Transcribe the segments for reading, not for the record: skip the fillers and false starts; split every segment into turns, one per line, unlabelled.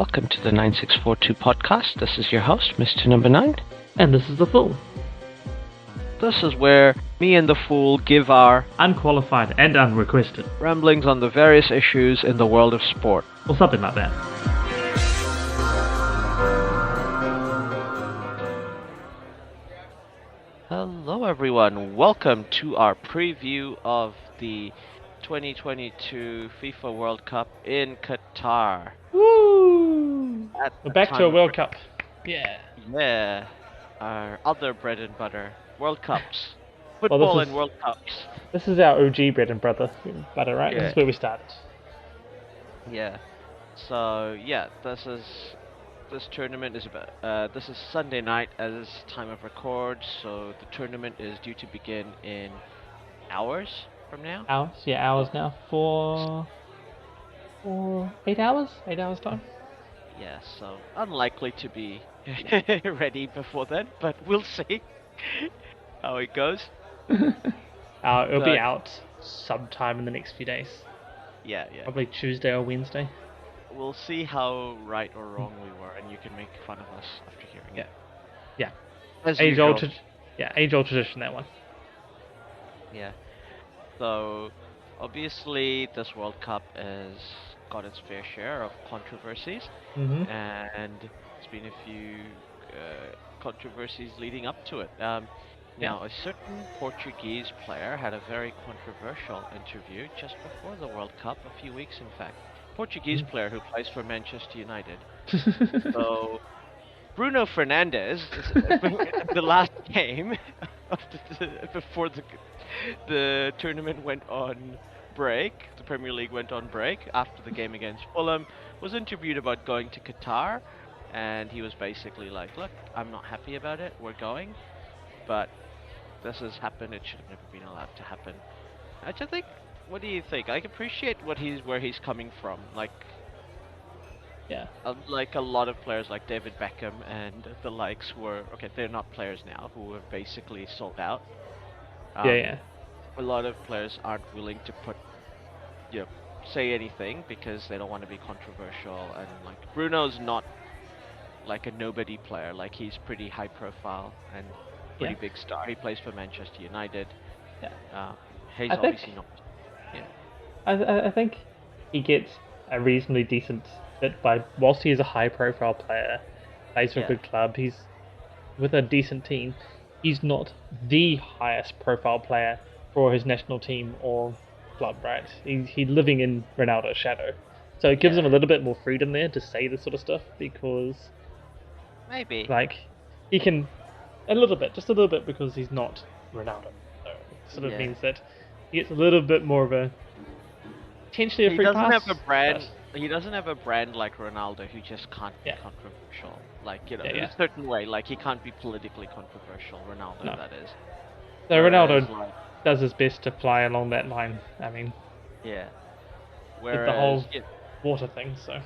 welcome to the 9642 podcast. This is your host, Mr. Number 9.
And this is The Fool.
This is where me and The Fool give our
Unqualified and unrequested.
ramblings on the various issues in the world of sport.
Or something like that.
Hello everyone, welcome to our preview of the 2022 FIFA World Cup in Qatar.
Woo! We're back to a World Cup. Yeah.
Yeah, our other bread and butter, World Cups. Football and World Cups.
This is our OG bread and butter, right?
Yeah.
This is where we started.
Yeah. So yeah, this tournament is about. This is Sunday night as time of record, so the tournament is due to begin in hours from now.
Hours now. For 8 hours? 8 hours time?
Yeah, so unlikely to be ready before then, but we'll see how it goes.
It'll be out sometime in the next few days.
Yeah.
Probably Tuesday or Wednesday.
We'll see how right or wrong we were, and you can make fun of us after hearing it.
Yeah.
As
age-old
usual.
age-old tradition, that one.
Yeah. So, obviously, this World Cup has got its fair share of controversies,
Mm-hmm.
and there's been a few controversies leading up to it. Now, a certain Portuguese player had a very controversial interview just before the World Cup, a few weeks in fact. Portuguese player who plays for Manchester United. So, Bruno Fernandes, the last game before the tournament went on break, the Premier League went on break after the game against Fulham, was interviewed about going to Qatar, and he was basically like, look, I'm not happy about it, we're going, but this has happened, it should have never been allowed to happen. I just think, what do you think? I appreciate where he's coming from, like a lot of players like David Beckham and the likes were, okay, they're not players now, who were basically sold out. A lot of players aren't willing to say anything because they don't want to be controversial, and like Bruno's not like a nobody player, like he's pretty high profile and pretty big star. He plays for Manchester United. He's obviously not.
I think he gets a reasonably decent bit by, whilst he is a high profile player, plays for a good club, he's with a decent team, he's not the highest profile player for his national team or club, right? He's living in Ronaldo's shadow. So it gives him a little bit more freedom there to say this sort of stuff, because
maybe
he can just a little bit because he's not Ronaldo. So it sort of means that he gets a little bit more of a potentially a free pass.
He doesn't have a brand like Ronaldo, who just can't be controversial. Like, in a certain way, like he can't be politically controversial. Ronaldo, that is.
So Ronaldo does his best to fly along that line. I mean,
whereas
the whole water thing. So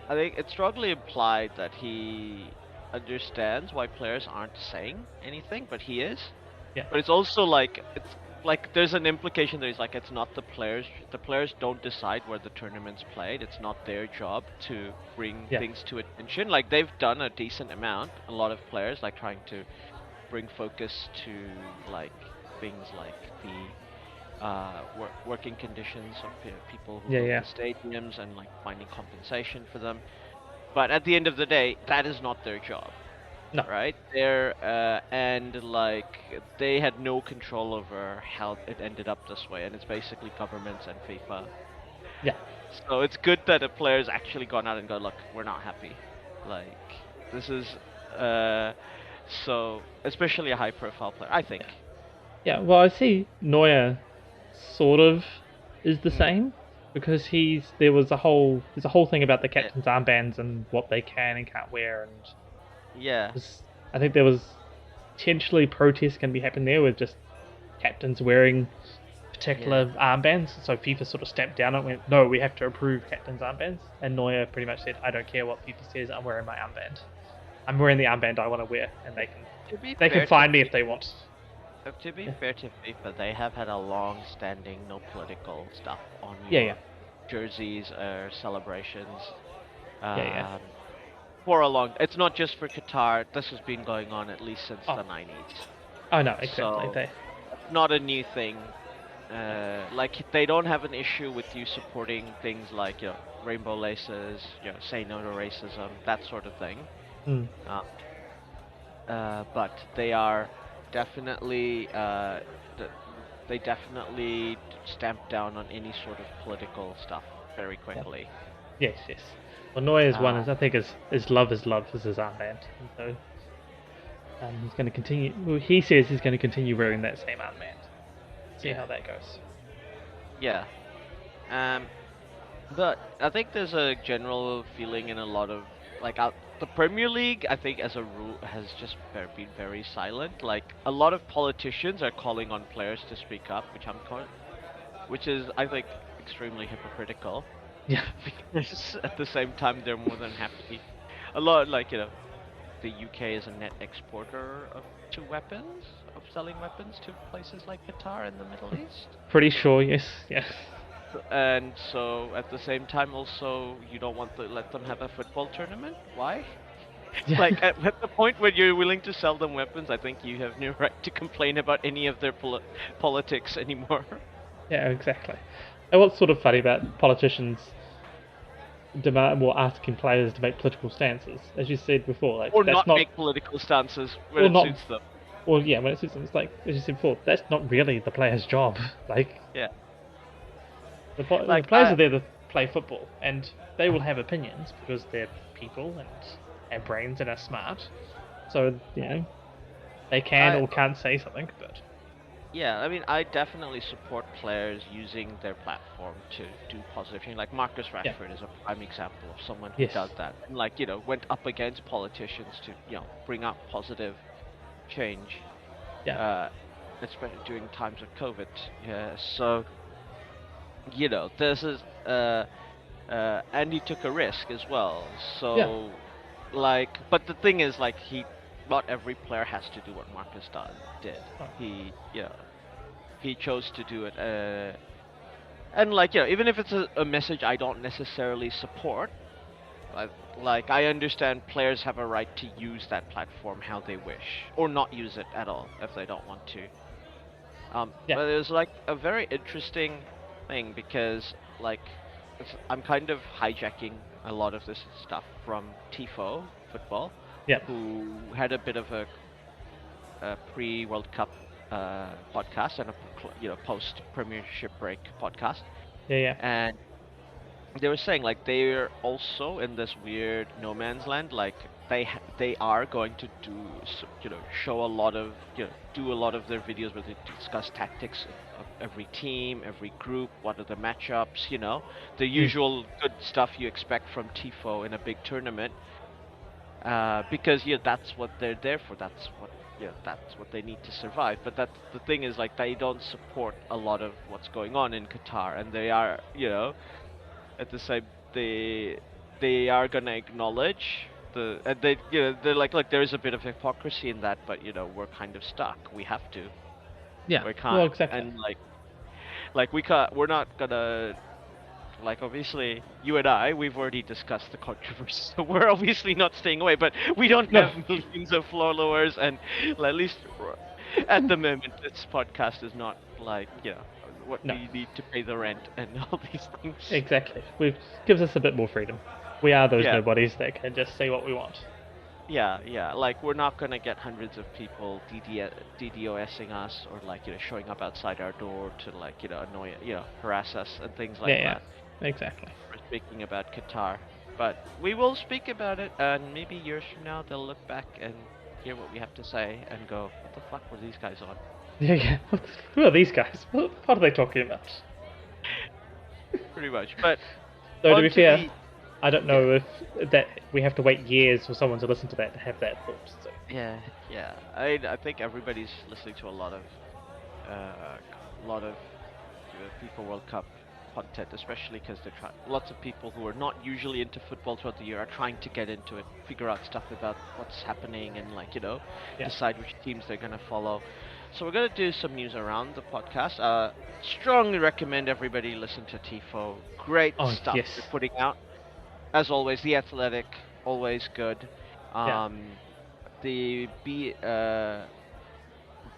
I think it's strongly implied that he understands why players aren't saying anything, but he is.
Yeah.
But it's also like there's an implication that he's like, it's not the players. The players don't decide where the tournament's played. It's not their job to bring things to attention. Like, they've done a decent amount. A lot of players, like, trying to bring focus to like things like the working conditions of people who go to stadiums, and like finding compensation for them. But at the end of the day, that is not their job.
No.
Right? And like they had no control over how it ended up this way, and it's basically governments and FIFA.
Yeah.
So it's good that the players actually gone out and go, look, we're not happy. Like, this is so especially a high profile player, I think.
Yeah, well, I see Neuer sort of is the same, because there's a whole thing about the captain's armbands and what they can and can't wear, and I think there was potentially protests can be happening there with just captains wearing particular armbands. So FIFA sort of stamped down and went, no, we have to approve captains' armbands. And Neuer pretty much said, I don't care what FIFA says, I'm wearing my armband. I'm wearing the armband I want to wear, and they can find me if they want.
To be fair to FIFA, they have had a long-standing no political stuff on
Yeah.
jerseys or celebrations.
Yeah, yeah.
Um, for a long, it's not just for Qatar. This has been going on at least since
Oh,
the 90s.
oh no, exactly.
So it's not a new thing. Like they don't have an issue with you supporting things like rainbow laces, say no to racism, that sort of thing.
Mm,
Uh, but they are definitely th- they definitely stamp down on any sort of political stuff very
yeah.
quickly.
Yes, yes. Well, Neuer's one
Uh,
is I think is love is his armband, and so he's going to continue. Well, he says he's going to continue wearing that same armband. See
yeah,
how that goes.
yeah. Um, but I think there's a general feeling in a lot of the Premier League. I think as a rule has just been very silent. Like a lot of politicians are calling on players to speak up, which is I think extremely hypocritical.
Yeah,
Because at the same time they're more than happy. A lot the UK is a net exporter to weapons, of selling weapons to places like Qatar and the Middle East.
pretty sure. Yes, yeah,
And so at the same time also you don't want to let them have a football tournament. Why?
yeah,
Like at the point where you're willing to sell them weapons, I think you have no right to complain about any of their politics anymore.
yeah, exactly. And what's sort of funny about politicians demand or asking players to make political stances, as you said before, like
Or
that's
not
not
make political stances when
or
it
not.
suits them.
Well, yeah, when it's like as you said before, that's not really the player's job. Like
Yeah.
the
Like
players are there to play football, and they will have opinions because they're people and have brains and are smart. So they can
I
or can't say something. But
Yeah, I mean, I definitely support players using their platform to do positive change. Like Marcus
yeah,
Rashford is a prime example of someone who
yes,
does that, and went up against politicians to bring up positive change,
yeah,
uh, especially during times of COVID. Yeah, so this is and he took a risk as well.
yeah,
So but the thing is, not every player has to do what did.
oh,
He chose to do it, and even if it's a message I don't necessarily support, I, I understand players have a right to use that platform how they wish, or not use it at all if they don't want to.
yeah,
But it was like a very interesting thing because I'm kind of hijacking a lot of this stuff from Tifo football,
yeah,
who had a bit of a pre-World Cup podcast and a post Premiership break podcast,
yeah, yeah,
and they were saying they're also in this weird no man's land. Like they are going to show a lot of do a lot of their videos where they discuss tactics of every team, every group, what are the matchups, the
mm,
usual good stuff you expect from Tifo in a big tournament. Because that's what they're there for. That's what they need to survive. But that's the thing is they don't support a lot of what's going on in Qatar, and they are at the same they are gonna acknowledge and they they're like, look, there is a bit of hypocrisy in that, but we're kind of stuck. We have to.
yeah.
We
Well,
can't.
exactly.
And we can't. We're not gonna obviously, you and I, we've already discussed the controversy, so we're obviously not staying away. But we don't
No,
have millions of followers, and at least at the moment, this podcast is not what
no,
we need to pay the rent and all these things.
exactly. It gives us a bit more freedom. We are those
Yeah,
nobodies that can just say what we want.
yeah, yeah. We're not gonna get hundreds of people DDoSing us or showing up outside our door to annoy, harass us and things like
Yeah, yeah,
that.
exactly.
For speaking about Qatar. But we will speak about it, and maybe years from now they'll look back and hear what we have to say and go, "What the fuck were these guys on?"
Yeah, yeah. Who are these guys? What are they talking about?
Pretty much. But
So to
on
be
to
fair,
the
I don't
yeah,
know if that we have to wait years for someone to listen to that to have that thought. So
yeah, yeah. I think everybody's listening to a lot of FIFA World Cup content, especially because lots of people who are not usually into football throughout the year are trying to get into it, figure out stuff about what's happening, and
yeah.
decide which teams they're gonna follow. So we're gonna do some news around the podcast. Strongly recommend everybody listen to Tifo. Great
Oh
stuff
yes.
they're putting out. as always, The Athletic, always good.
Yeah.
Um, the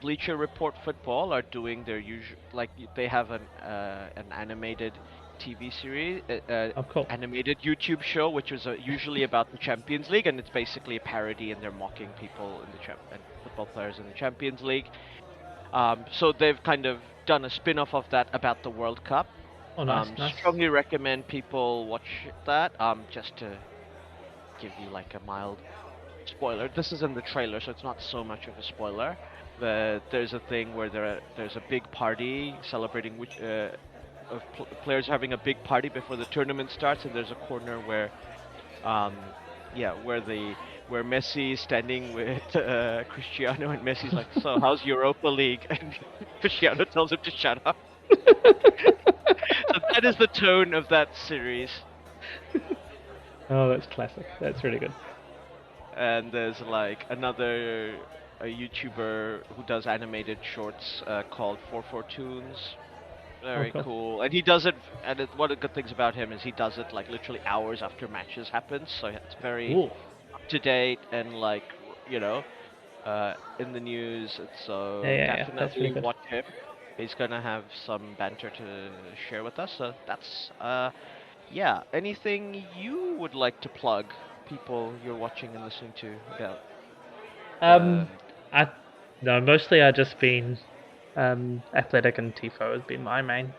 Bleacher Report Football are doing their usual, like they have an animated TV series,
Oh, cool.
animated YouTube show, which is usually about the Champions League, and it's basically a parody, and they're mocking people in the and football players in the Champions League. So they've kind of done a spin-off of that about the World Cup.
Oh, nice, nice.
Strongly recommend people watch that. Just to give you like a mild spoiler. This is in the trailer, so it's not so much of a spoiler. But there's a thing where there's a big party celebrating which of players having a big party before the tournament starts, and there's a corner where, um, yeah, where Messi is standing with Cristiano, and Messi's like, "So how's Europa League?" And Cristiano tells him to shut up. So that is the tone of that series.
Oh, that's classic. That's really good.
And there's like another a YouTuber who does animated shorts called 44toons. Very
cool.
cool. And he does it, and one of the good things about him is he does it like literally hours after matches happen, so it's very
Ooh.
up to date and like, you know, in the news. So
Yeah, that's really
definitely
good.
watch him. He's gonna have some banter to share with us, so that's yeah. Anything you would like to plug, people you're watching and listening to about
Um,
the
I no, mostly I just been Athletic and Tifo has been my main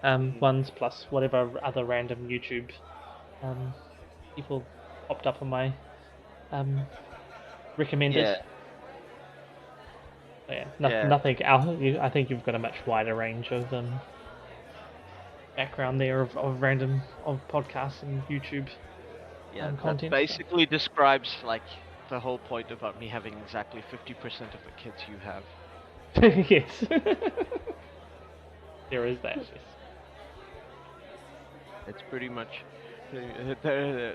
Mhm.
ones, plus whatever other random YouTube um people popped up on my um recommended.
Yeah,
But yeah,
yeah,
nothing else. I think you've got a much wider range of background there of random of podcasts and YouTube
yeah. That
content. So.
basically describes like the whole point about me having exactly 50% of the kids you have.
Yes, there is that. Yes.
It's pretty much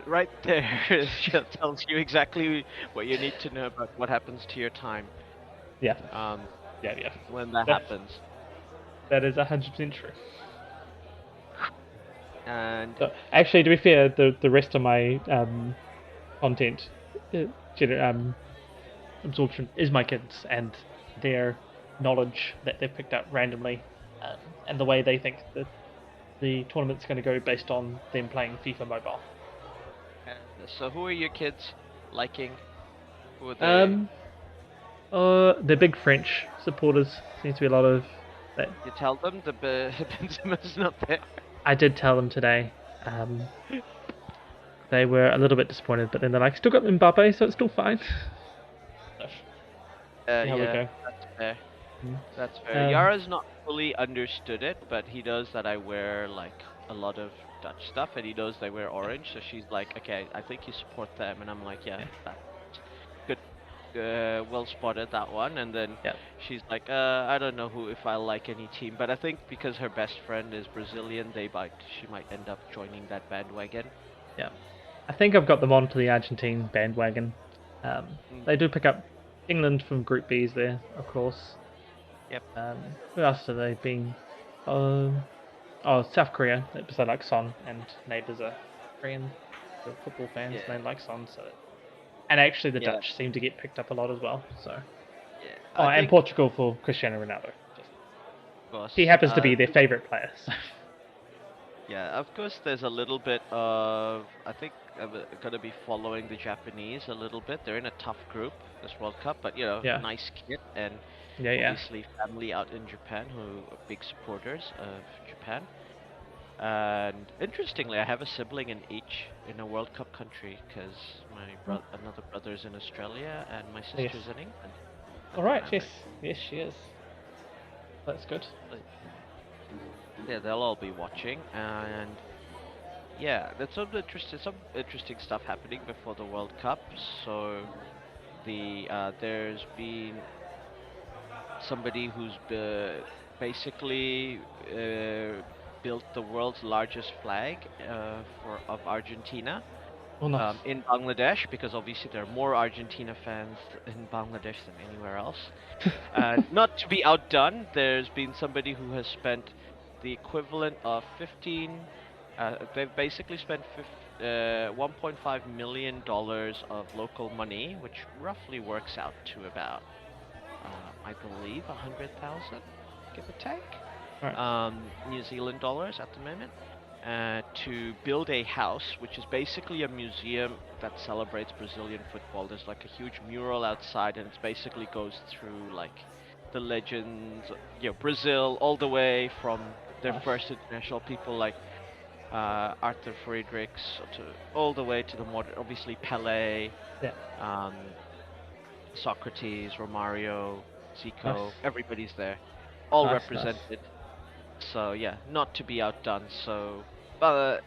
right there. It just tells you exactly what you need to know about what happens to your time
Yeah,
um,
yeah.
when that
That
happens.
that is 100% true.
And
So actually, to be fair, the rest of my content, absorption is my kids and their knowledge that they've picked up randomly, um, and the way they think that the tournament's going to go based on them playing FIFA Mobile.
so, who are your kids liking? Who are they?
Um, they're big French supporters. Seems to be a lot of that.
You tell them the Benzema's not there.
I did tell them today. Um, they were a little bit disappointed, but then they're like, still got Mbappe, so it's still fine. So, see how we
Yeah,
go.
that's fair.
Mm.
That's fair.
Um,
Yara's not fully understood it, but he knows that I wear like a lot of Dutch stuff, and he knows they wear
yeah,
orange. So she's like, "Okay, I think you support them," and I'm like, "Yeah,
yeah,
that's good, well spotted that one." And then
yeah,
she's like, "I don't know who if I like any team, but I think because her best friend is Brazilian, she might end up joining that bandwagon."
yeah. I think I've got them onto the Argentine bandwagon.
Mm,
They do pick up England from Group B's there, of course.
yep.
Who else have they been? Um, oh, South Korea. Because they like Son, and neighbours are Korean. The football fans,
Yeah.
and they like Son. So, and actually, the
Yeah.
Dutch seem to get picked up a lot as well. So,
Yeah.
oh,
I
and
think,
Portugal for Cristiano Ronaldo. Just,
of
he
course.
happens to be their favourite player. So.
Yeah, of course, there's a little bit of. I think I'm gonna be following the Japanese a little bit. They're in a tough group this World Cup, but
Yeah,
nice kid, and
yeah.
obviously family out in Japan who are big supporters of Japan. And interestingly, I have a sibling in a World Cup country because
Oh,
another brother's in Australia and my
yes.
sister's in England
All
at the
right.
moment.
Yes, she is. That's good.
But yeah, they'll all be watching, and yeah, that's some interesting stuff happening before the World Cup. So there's been somebody who's basically built the world's largest flag for of Argentina
Oh, nice.
in Bangladesh, because obviously there are more Argentina fans in Bangladesh than anywhere else. And not to be outdone, there's been somebody who has spent the equivalent of 15. They've basically spent $1.5 million of local money, which roughly works out to about, I believe, 100,000, give or take,
Right.
New Zealand dollars at the moment, to build a house, which is basically a museum that celebrates Brazilian football. There's like a huge mural outside, and it basically goes through like the legends, Brazil all the way from their
Nice.
first international people like Arthur Friedrichs to all the way to the modern, obviously Pele,
Yeah.
um, Socrates, Romario,
Nice.
Zico, everybody's there, all
Nice. Nice.
represented. So yeah, not to be outdone. So the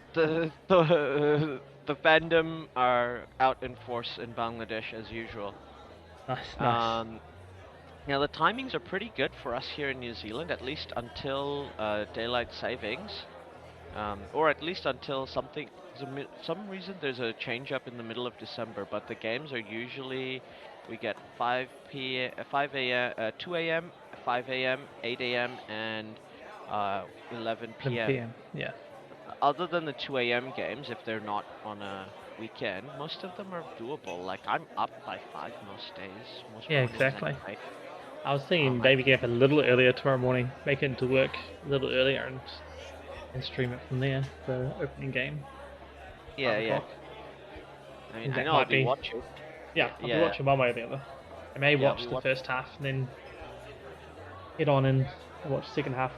fandom are out in force in Bangladesh as usual.
Nice. Nice.
Um, Now the timings are pretty good for us here in New Zealand, at least until daylight savings, or at least until some reason there's a change up in the middle of December. But the games are usually we get 5 a.m., 2 a.m., 5 a.m., 8 a.m., and 11 p.m.
11 p.m. Yeah.
Other than the 2 a.m. games, if they're not on a weekend, most of them are doable. Like I'm up by 5 most days, most
Yeah.
mornings
Exactly.
anyway.
I was thinking
I
maybe get up a little earlier tomorrow morning, make it into work a little earlier, and stream it from there. The opening game,
Yeah,
5 o'clock.
yeah.
I think
I
that
know I'll
might
be
be.
watching.
Yeah, I'll be
Yeah,
watching one way or the other. I may
yeah, I'll
watch
be
the
watching.
first half and then head on and watch the second half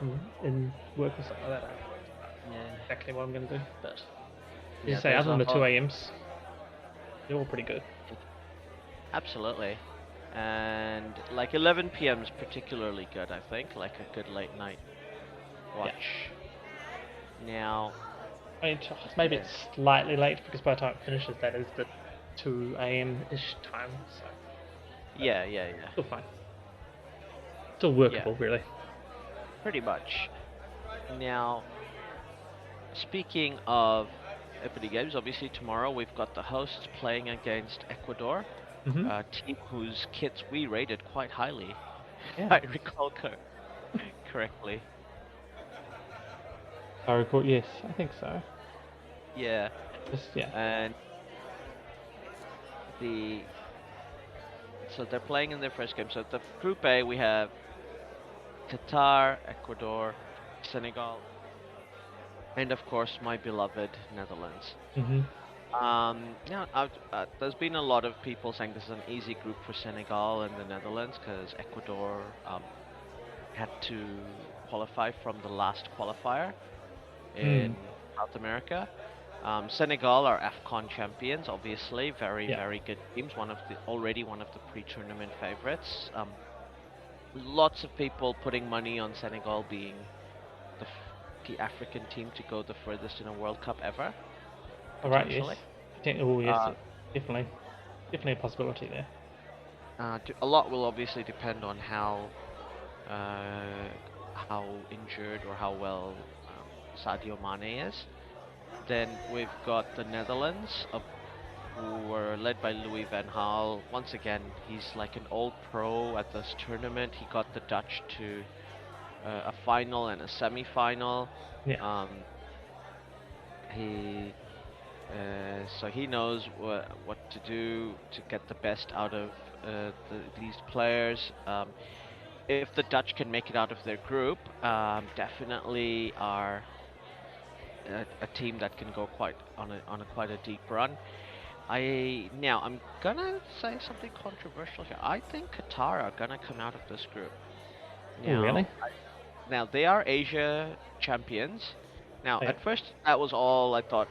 in work or something like that.
Yeah,
Exactly what I'm going to do. But as you
yeah.
say,
There's
other than
a
the 2
whole
a.m.s, they're all pretty good.
absolutely, and like 11 p.m. is particularly good. I think like a good late night
Yeah.
watch. Now,
I mean, maybe
yeah,
it's slightly late because by the time it finishes, that is the 2 a.m. ish time. So, but
yeah, yeah, yeah,
still fine. Still
yeah.
workable, really.
Pretty much. Now, speaking of Epic Games, obviously tomorrow we've got the hosts playing against Ecuador,
Mm-hmm.
a team whose kits we rated quite highly, if
Yeah.
I recall correctly.
I recall. Yes, I think so.
Yeah,
Just yeah.
and the so they're playing in their first game. So the Group A we have Qatar, Ecuador, Senegal, and of course my beloved Netherlands.
Mm-hmm.
There's been a lot of people saying this is an easy group for Senegal and the Netherlands because Ecuador had to qualify from the last qualifier
Mm.
in South America. Senegal are AFCON champions, obviously, very
Yeah.
very good teams. Already one of the pre-tournament favorites. Lots of people putting money on Senegal being the African team to go the furthest in a World Cup ever,
All right. Yes.
potentially.
Oh, yes.
Uh,
Definitely. Definitely a possibility there.
a lot will obviously depend on uh, how injured or how well Sadio Mane is. Then we've got the Netherlands, who were led by Louis van Gaal. Once again, he's like an old pro at this tournament. He got the Dutch to a final and a semi-final.
Yeah.
Um, he so he knows what to do to get the best out of these players. If the Dutch can make it out of their group, definitely are a team that can go quite on a quite a deep run. I'm gonna say something controversial here. I think Qatar are gonna come out of this group.
Oh, really?
Now they are Asia champions. Now
Oh, yeah.
at first that was all I thought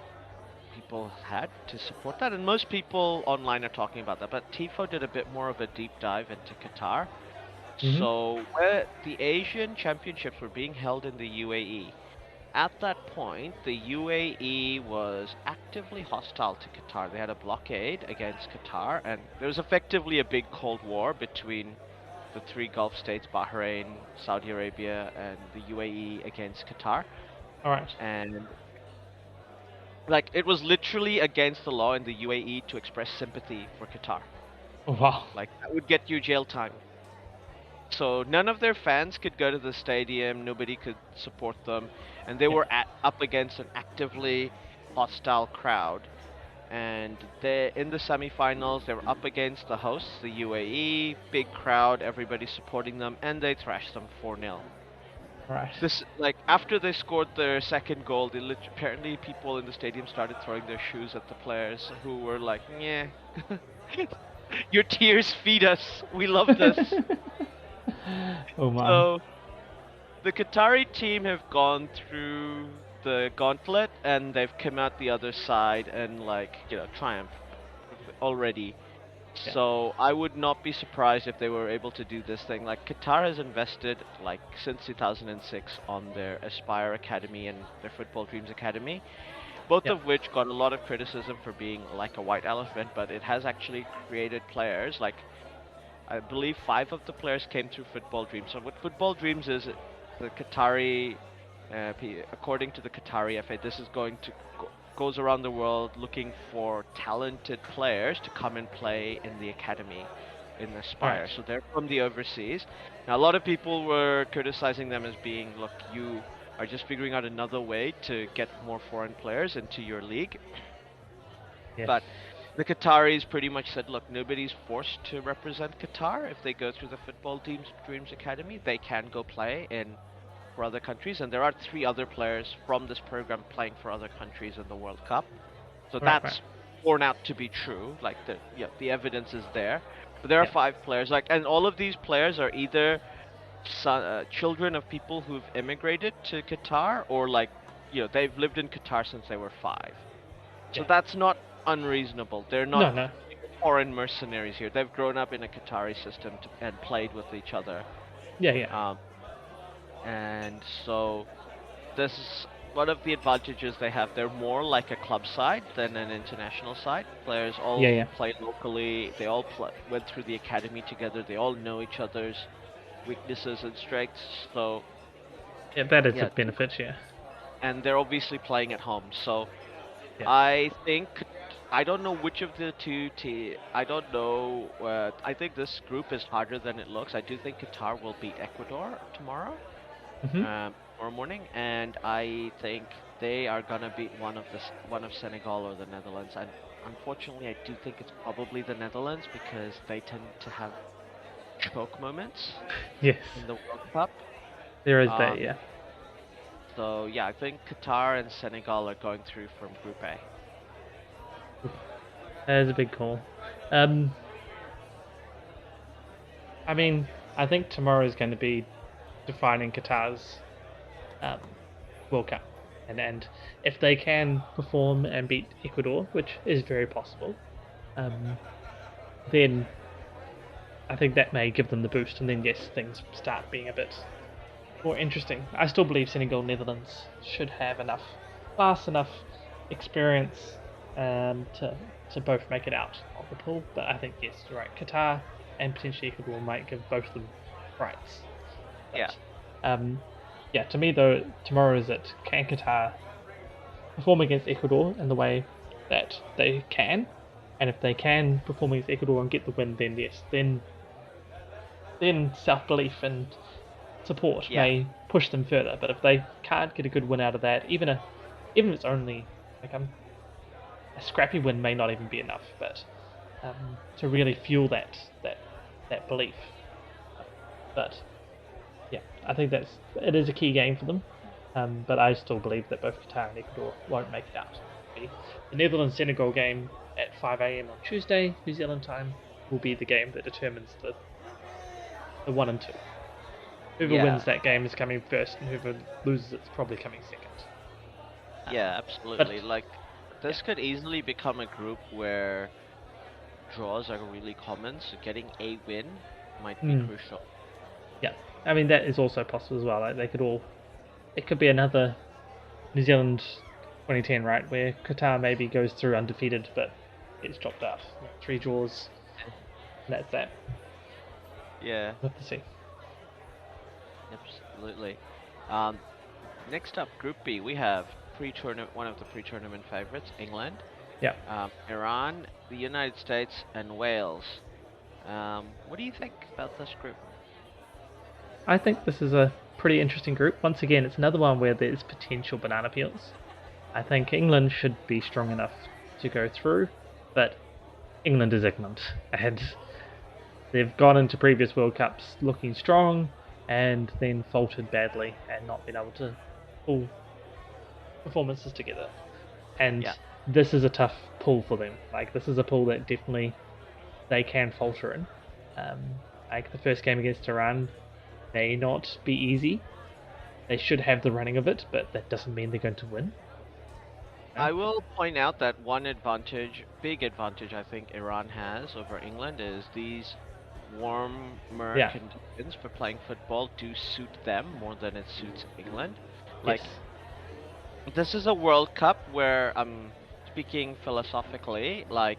people had to support that, and most people online are talking about that. But Tifo did a bit more of a deep dive into Qatar.
Mm-hmm.
So where the Asian Championships were being held in the UAE, at that point, the UAE was actively hostile to Qatar. They had a blockade against Qatar, and there was effectively a big Cold War between the three Gulf states, Bahrain, Saudi Arabia, and the UAE against Qatar.
All right.
And like it was literally against the law in the UAE to express sympathy for Qatar.
Oh, wow.
Like that would get you jail time. So none of their fans could go to the stadium. Nobody could support them, and they
Yeah.
were up against an actively hostile crowd. And they in the semifinals they were up against the hosts, the UAE, big crowd, everybody supporting them, and they thrashed them 4-0.
Right.
This like after they scored their second goal, apparently people in the stadium started throwing their shoes at the players who were like, "Yeah, your tears feed us. We love this."
Oh man.
So the Qatari team have gone through the gauntlet and they've come out the other side and triumphed already.
Yeah.
So I would not be surprised if they were able to do this thing. Like Qatar has invested like since 2006 on their Aspire Academy and their Football Dreams Academy, both
Yeah.
of which got a lot of criticism for being like a white elephant, but it has actually created players. Like I believe 5 of the players came through Football Dreams. So what Football Dreams is, the Qatari, according to the Qatari FA, this is going to goes around the world looking for talented players to come and play in the academy in
Right.
Aspire. So they're from the overseas. Now a lot of people were criticizing them as being, look, you are just figuring out another way to get more foreign players into your league.
Yes.
But the Qataris pretty much said, look, nobody's forced to represent Qatar. If they go through the Football Dreams Academy, they can go play in for other countries. And there are 3 other players from this program playing for other countries in the World Cup. So
Right. Right.
that's borne out to be true. Like the evidence is there. But there are
Yeah.
5 players. And all of these players are either children of people who've immigrated to Qatar, or they've lived in Qatar since they were 5. So
Yeah.
that's not unreasonable. They're not
No. No.
foreign mercenaries here. They've grown up in a Qatari system and played with each other.
Yeah. Yeah.
And so this is one of the advantages they have. They're more like a club side than an international side. Players all
Yeah. Yeah.
play locally. They all went through the academy together. They all know each other's weaknesses and strengths. So
Yeah. That is a
yeah,
benefit. Yeah.
and they're obviously playing at home. So
Yeah.
I think I don't know which of the I don't know. I think this group is harder than it looks. I do think Qatar will beat Ecuador tomorrow,
Mhm.
tomorrow morning, and I think they are gonna beat one of Senegal or the Netherlands. And unfortunately, I do think it's probably the Netherlands because they tend to have choke moments
Yes.
in the World Cup.
There is
Um,
that. Yeah.
so yeah, I think Qatar and Senegal are going through from Group A.
That is a big call. Um. I mean, I think tomorrow is going to be defining Qatar's um, World Cup, and if they can perform and beat Ecuador, which is very possible, then I think that may give them the boost, and then yes, things start being a bit more interesting. I still believe Senegal, Netherlands should have enough class, enough experience to both make it out of the pool. But I think yes, you're right. Qatar and potentially Ecuador might give both of them rights. But,
Yeah.
yeah. To me though, tomorrow is it. Can Qatar perform against Ecuador in the way that they can? And if they can perform against Ecuador and get the win, then yes, then self-belief and support
Yeah.
may push them further. But if they can't get a good win out of that, even if it's only like a scrappy win may not even be enough. But to really fuel that belief. But yeah, I think it is a key game for them. But I still believe that both Qatar and Ecuador won't make it out. The Netherlands-Senegal game at 5 a.m. on Tuesday, New Zealand time, will be the game that determines the 1 and 2. Whoever
Yeah.
wins that game is coming first, and whoever loses it's probably coming second.
Yeah, absolutely.
But
Like, this could easily become a group where draws are really common, so getting a win might be crucial.
yeah, I mean that is also possible as well. Like it could be another New Zealand 2010, right, where Qatar maybe goes through undefeated, but gets dropped out. 3 draws, and that's that.
Yeah,
We'll have to see.
absolutely. Next up, Group B, we have one of the pre-tournament favorites, England,
Yeah.
Iran, the United States, and Wales. What do you think about this group?
I think this is a pretty interesting group. Once again, it's another one where there's potential banana peels. I think England should be strong enough to go through, but England is England, and they've gone into previous World Cups looking strong and then faltered badly and not been able to pull performances together. And
Yeah.
this is a tough pull for them. Like, this is a pull that definitely they can falter in. Um, like the first game against Iran may not be easy. They should have the running of it, but that doesn't mean they're going to win.
I will point out that one advantage, big advantage I think Iran has over England is these warmer
Yeah.
conditions for playing football do suit them more than it suits England.
Yes.
Like, this is a World Cup where I'm speaking philosophically, like,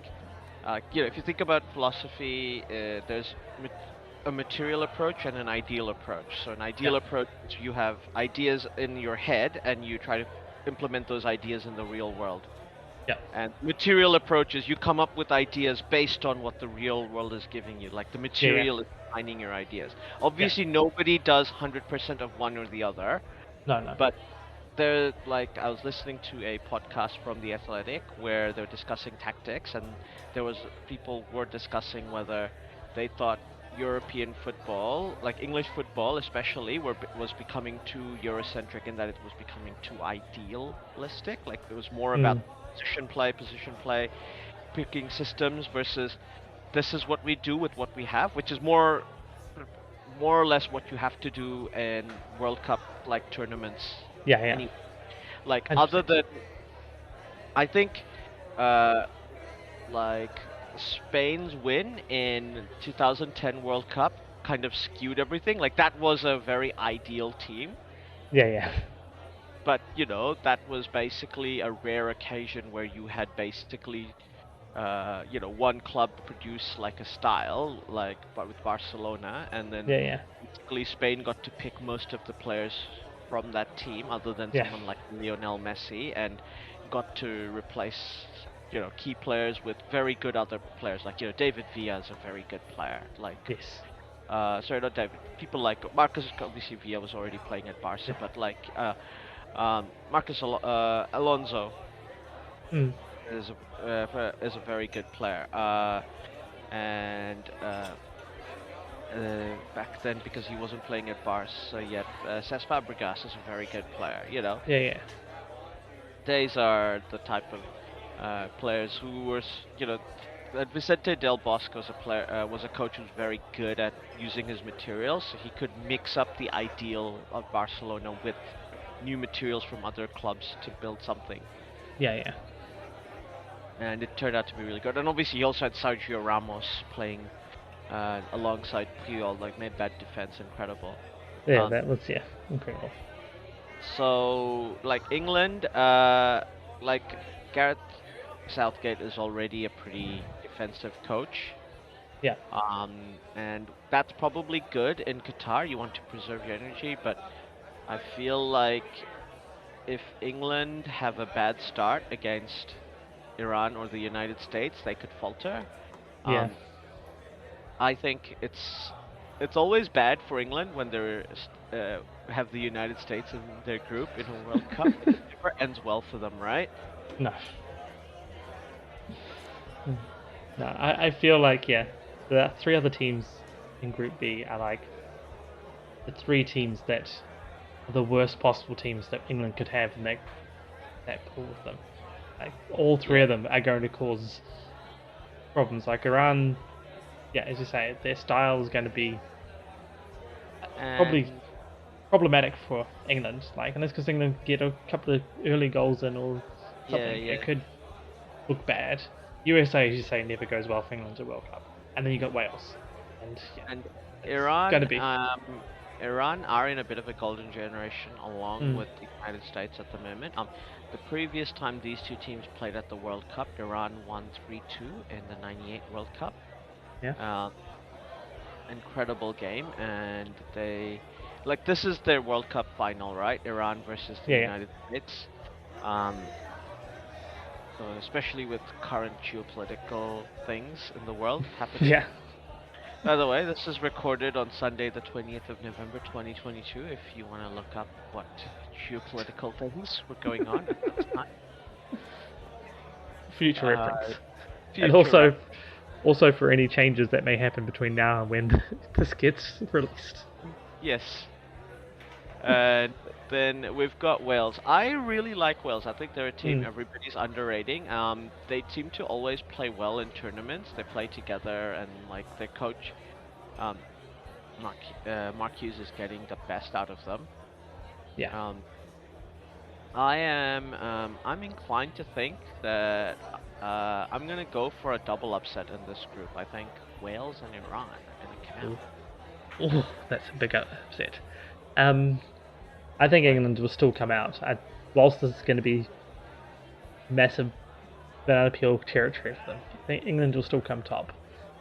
if you think about philosophy, there's a material approach and an ideal approach. So an
Yeah.
ideal approach is you have ideas in your head and you try to implement those ideas in the real world.
Yeah.
And material approach is you come up with ideas based on what the real world is giving you. Like the
Yeah. Yeah.
material is defining your ideas.
Yeah.
Obviously, nobody does 100% of one or the other,
No. No.
but there, like, I was listening to a podcast from The Athletic where they're discussing tactics, and there was people were discussing whether they thought European football, like English football especially, was becoming too Eurocentric in that it was becoming too idealistic. Like it was more about
Mm.
position play, picking systems versus this is what we do with what we have, which is more or less what you have to do in World Cup like tournaments.
Yeah. Yeah.
Any like other
100%.
than I think uh like Spain's win in 2010 World Cup kind of skewed everything. Like that was a very ideal team,
Yeah. Yeah.
but that was basically a rare occasion where you had basically one club produce like a style, like but with Barcelona, and then
Yeah. Yeah.
basically Spain got to pick most of the players from that team, other than
Yeah.
someone like Lionel Messi, and got to replace key players with very good other players. Like David Villa is a very good player. Like
Yes.
sorry, not David. People like Marcus. Obviously, Villa was already playing at Barca,
Yeah.
but like Alonso
Mm.
is a very good player. And back then, because he wasn't playing at Barca yet, Cesc Fabregas is a very good player.
Yeah. Yeah.
These are the type of players who were, Vicente Del Bosque was a player, was a coach who was very good at using his materials, so he could mix up the ideal of Barcelona with new materials from other clubs to build something.
Yeah. Yeah.
And it turned out to be really good. And obviously, he also had Sergio Ramos playing alongside Puyol, like made that defense incredible.
Yeah.
Um,
That was incredible.
so like England, like Gareth Southgate is already a pretty defensive coach.
Yeah.
And that's probably good in Qatar. You want to preserve your energy, but I feel like if England have a bad start against Iran or the United States, they could falter.
Yeah.
Um, I think it's always bad for England when they have the United States in their group in a World Cup. It never ends well for them, right?
No. No. I feel like the three other teams in Group B are like the three teams that are the worst possible teams that England could have in that pool with them. Like all three
Yeah.
of them are going to cause problems. Like Iran, as you say, their style is going to be probably
And
problematic for England. Like, unless because England get a couple of early goals in or something,
yeah.
it could look bad. USA, as you say, never goes well for England at World Cup, and then you got Wales, and
And
it's going
Iran,
to be.
Iran are in a bit of a golden generation, along
Mm,
with the United States at the moment. The previous time these two teams played at the World Cup, Iran won 3-2 in the '98 World Cup.
yeah,
Um, Incredible game, and this is their World Cup final, right? Iran versus the
yeah,
United States. Um, so especially with current geopolitical things in the world happening.
yeah,
By the way, this is recorded on Sunday, the 20th of November, 2022. If you want to look up what geopolitical things were going on at this time.
Future
Uh,
reference. And
future rep.
also for any changes that may happen between now and when this gets released.
Yes. And then we've got Wales. I really like Wales. I think they're a team everybody's underrating. They seem to always play well in tournaments. They play together, and like their coach, um, Mark Hughes is getting the best out of them.
Yeah.
I'm inclined to think that I'm gonna go for a double upset in this group. I think Wales and Iran are gonna come out.
Ooh, that's a big upset. I think England will still come out. Whilst this is going to be massive banana peel territory for them, I think England will still come top.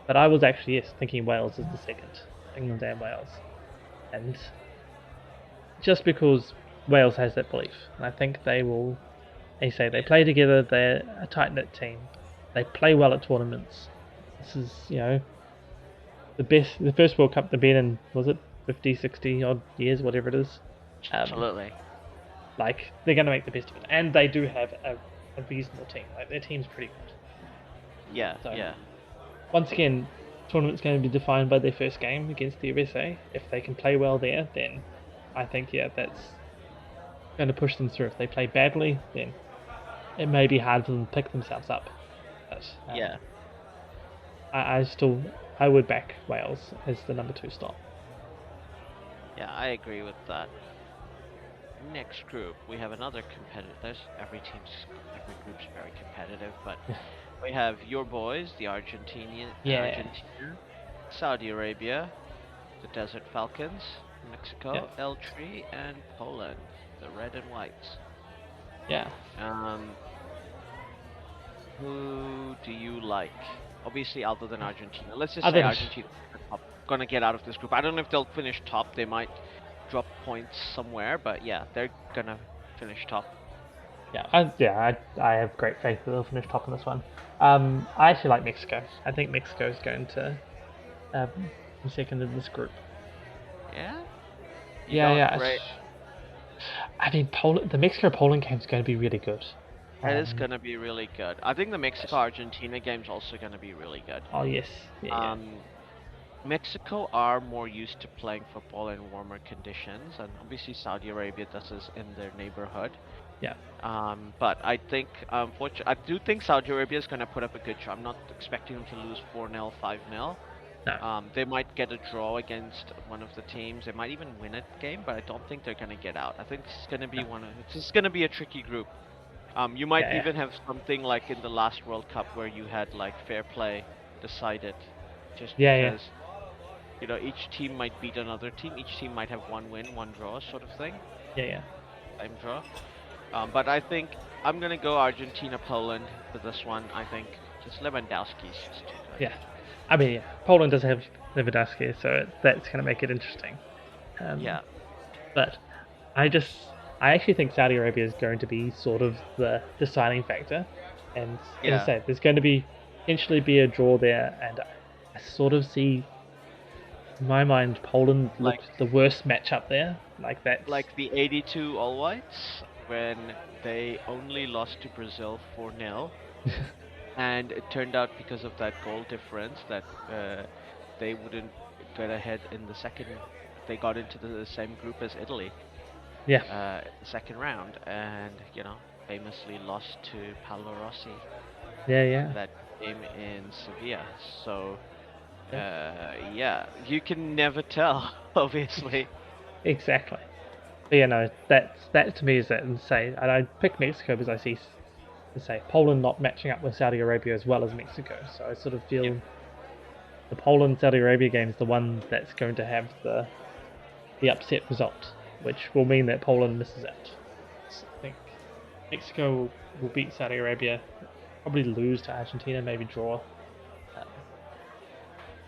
But I was actually, yes, thinking Wales is the second. England and Wales. And just because Wales has that belief, and I think they will, they say they play together, they're a tight-knit team, they play well at tournaments. This is, the first World Cup they've been in, was it 50, 60 odd years, whatever it is.
Absolutely.
Like, they're going to make the best of it. And they do have a reasonable team. Like, their team's pretty good.
Yeah,
So,
yeah.
once again, tournament's going to be defined by their first game against the USA. If they can play well there, then I think, that's going to push them through. If they play badly, then it may be hard for them to pick themselves up. But
Yeah.
I would back Wales as the number 2 stop.
Yeah, I agree with that. Next group, we have another competitive. Every group's very competitive, but we have your boys, the Argentina, Saudi Arabia, the Desert Falcons, Mexico, El Tri, and Poland, the red and whites.
Yeah.
Who do you like? Obviously, other than Argentina. Let's just say Argentina gonna get out of this group. I don't know if they'll finish top. They might drop points somewhere, but yeah, they're gonna finish top.
I have great faith that they'll finish top in this one. I actually like Mexico. I think Mexico is going to be second in this group.
Yeah. Right.
I mean, the Mexico-Poland game is going to be really good.
It is going to be really good. I think the Mexico-Argentina game is also going to be really good.
Oh, yes.
Mexico are more used to playing football in warmer conditions, and obviously Saudi Arabia does this in their neighborhood.
Yeah.
But I think, I do think Saudi Arabia is going to put up a good show. I'm not expecting them to lose 4-0, 5-0.
No.
They might get a draw against one of the teams. They might even win a game, but I don't think they're going to get out. I think this is going to be it's going to be a tricky group. You might even have something like in the last World Cup where you had like fair play decided, just because each team might beat another team. Each team might have one win, one draw, sort of thing. Same draw. But I think I'm gonna go Argentina, Poland for this one. I think just Lewandowski's just too good.
Yeah, I mean, Poland does have Lewandowski, so that's gonna make it interesting. But I actually think Saudi Arabia is going to be sort of the deciding factor, and as I said, there's going to potentially be a draw there, and I sort of see, in my mind, Poland looked the worst matchup there. Like
the '82 All Whites when they only lost to Brazil 4-0, and it turned out because of that goal difference that they wouldn't get ahead in the second. They got into the same group as Italy. Second round, and famously lost to Paolo Rossi. That game in Sevilla. So, you can never tell, obviously.
Exactly. But that to me is insane. And I pick Mexico because I see, Poland not matching up with Saudi Arabia as well as Mexico. So I sort of feel the Poland-Saudi Arabia game is the one that's going to have the upset result, which will mean that Poland misses out. So I think Mexico will beat Saudi Arabia, probably lose to Argentina, maybe draw.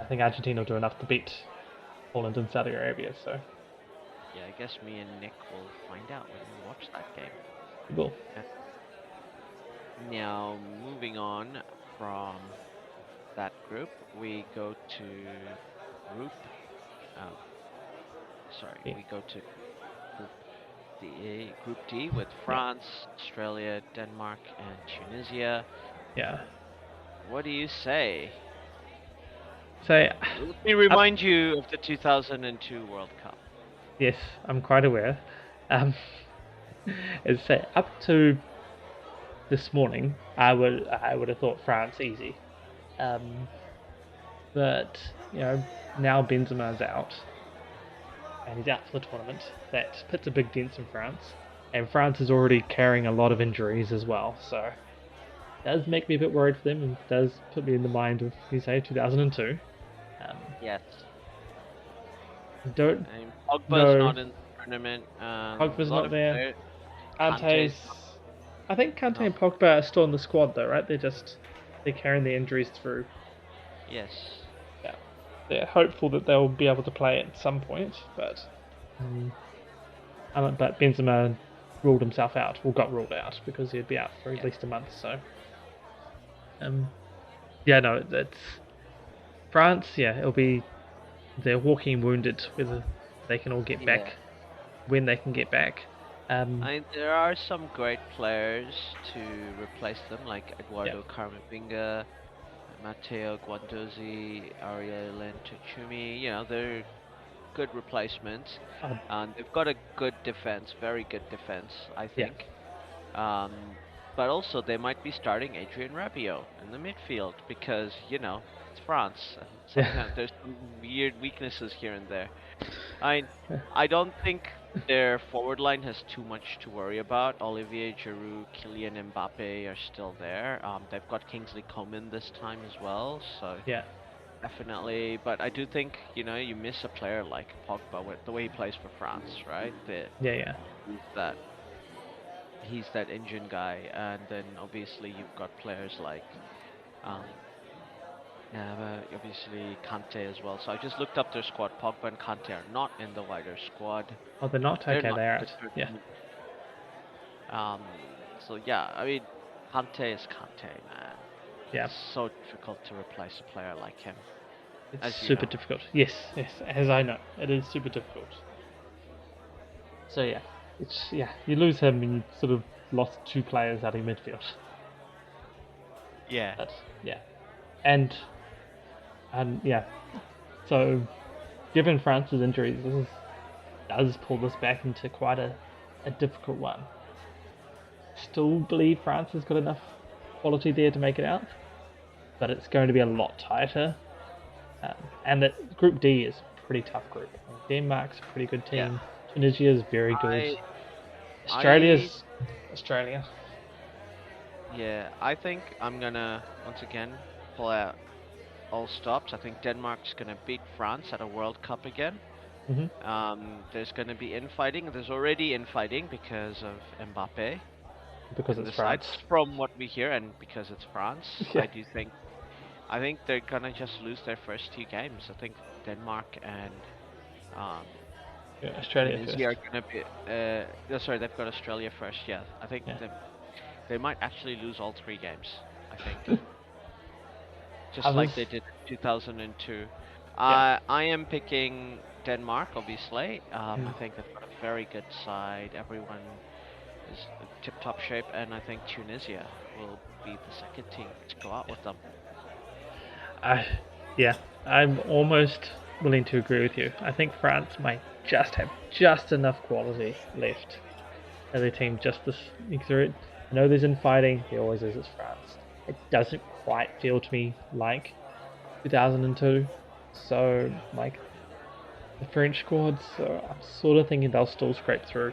I think Argentina will do enough to beat Poland and Saudi Arabia, so...
Yeah, I guess me and Nick will find out when we watch that game.
We will.
Now, moving on from that group, we go to group. Um, sorry,
Yeah.
we go to Group Group D with
Yeah.
France, Australia, Denmark, and Tunisia.
Yeah.
What do you say?
So,
Let me
up.
remind you of the 2002 World Cup.
Yes, I'm quite aware. Um, as I say, up to this morning, I would have thought France easy. Um, but now Benzema's out, and he's out for the tournament. That puts a big dent in France, and France is already carrying a lot of injuries as well. So it does make me a bit worried for them, and does put me in the mind of, 2002. Um,
Yes.
don't
And Pogba's
know.
not in the tournament. A
Pogba's
lot
not
of
there.
players. Kante's
Kante's. I think Kante
not.
and Pogba are still in the squad though, right? They're carrying the injuries through.
Yes.
Yeah, they're hopeful that they'll be able to play at some point, um, but Benzema ruled himself out, or got ruled out because he'd be out for at
Yeah.
least a month. So, um, yeah, no, that's France. Yeah, it'll be they're walking wounded whether they can all get
Yeah.
back when they can get back.
There are some great players to replace them, like
Yeah,
Eduardo Camavinga, Matteo Guendouzi, Ariel Tuchumi. They're good replacements,
uh,
and they've got a good defense, very good defense, I
yeah,
think. Um, but also they might be starting Adrian Rabiot in the midfield because it's France. And
yeah.
sometimes there's some weird weaknesses here and there. I I don't think their forward line has too much to worry about. Olivier Giroud, Kylian Mbappe are still there. They've got Kingsley Coman this time as well, so
Yeah,
definitely. But I do think you miss a player like Pogba with the way he plays for France, right?
yeah, yeah.
He's that he's that engine guy, and then obviously you've got players like um, obviously Kante as well. So I just looked up their squad. Pogba and Kante are not in the wider squad.
Oh, they're not
They're
okay.
not
They're
the
out. Yeah,
tournament. Um, so yeah, I mean, Kante is Kante, man.
yeah.
It's so difficult to replace a player like him,
It's
as you
super
know.
difficult. Yes, yes. As I know, it is super difficult. So yeah, you lose him and you sort of lost two players out of your midfield.
Yeah.
But yeah, and yeah. So given France's injuries, does pull this back into quite a difficult one. Still believe France has got enough quality there to make it out, but it's going to be a lot tighter. And that Group D is a pretty tough group. Denmark's a pretty good
Yeah.
team. Tunisia is very good.
I I
Australia's Australia.
yeah, I think I'm gonna once again pull out all stops. I think Denmark's gonna beat France at a World Cup again.
Hmm.
There's gonna be infighting. There's already infighting because of Mbappe
Because
in
it's
the side,
France.
from what we hear, and because it's France.
Yeah.
I think they're gonna just lose their first two games. I think Denmark and um,
Yeah, Australia
Tunisia
first.
are gonna be. Sorry, they've got Australia first. Yeah, I think
Yeah.
they might actually lose all three games. I think,
I
just
was.
like they did in 2002.
Yeah.
I am picking Denmark, obviously. I
Mm.
think they've got a very good side. Everyone is in tip-top shape, and I think Tunisia will be the second team to go out with them.
I. Yeah. I'm almost willing to agree with you. I think France might just have just enough quality left as a team just to sneak through it. I know there's infighting. There always is. It's France. It doesn't quite feel to me like 2002. So like the French squad. So I'm sort of thinking they'll still scrape through,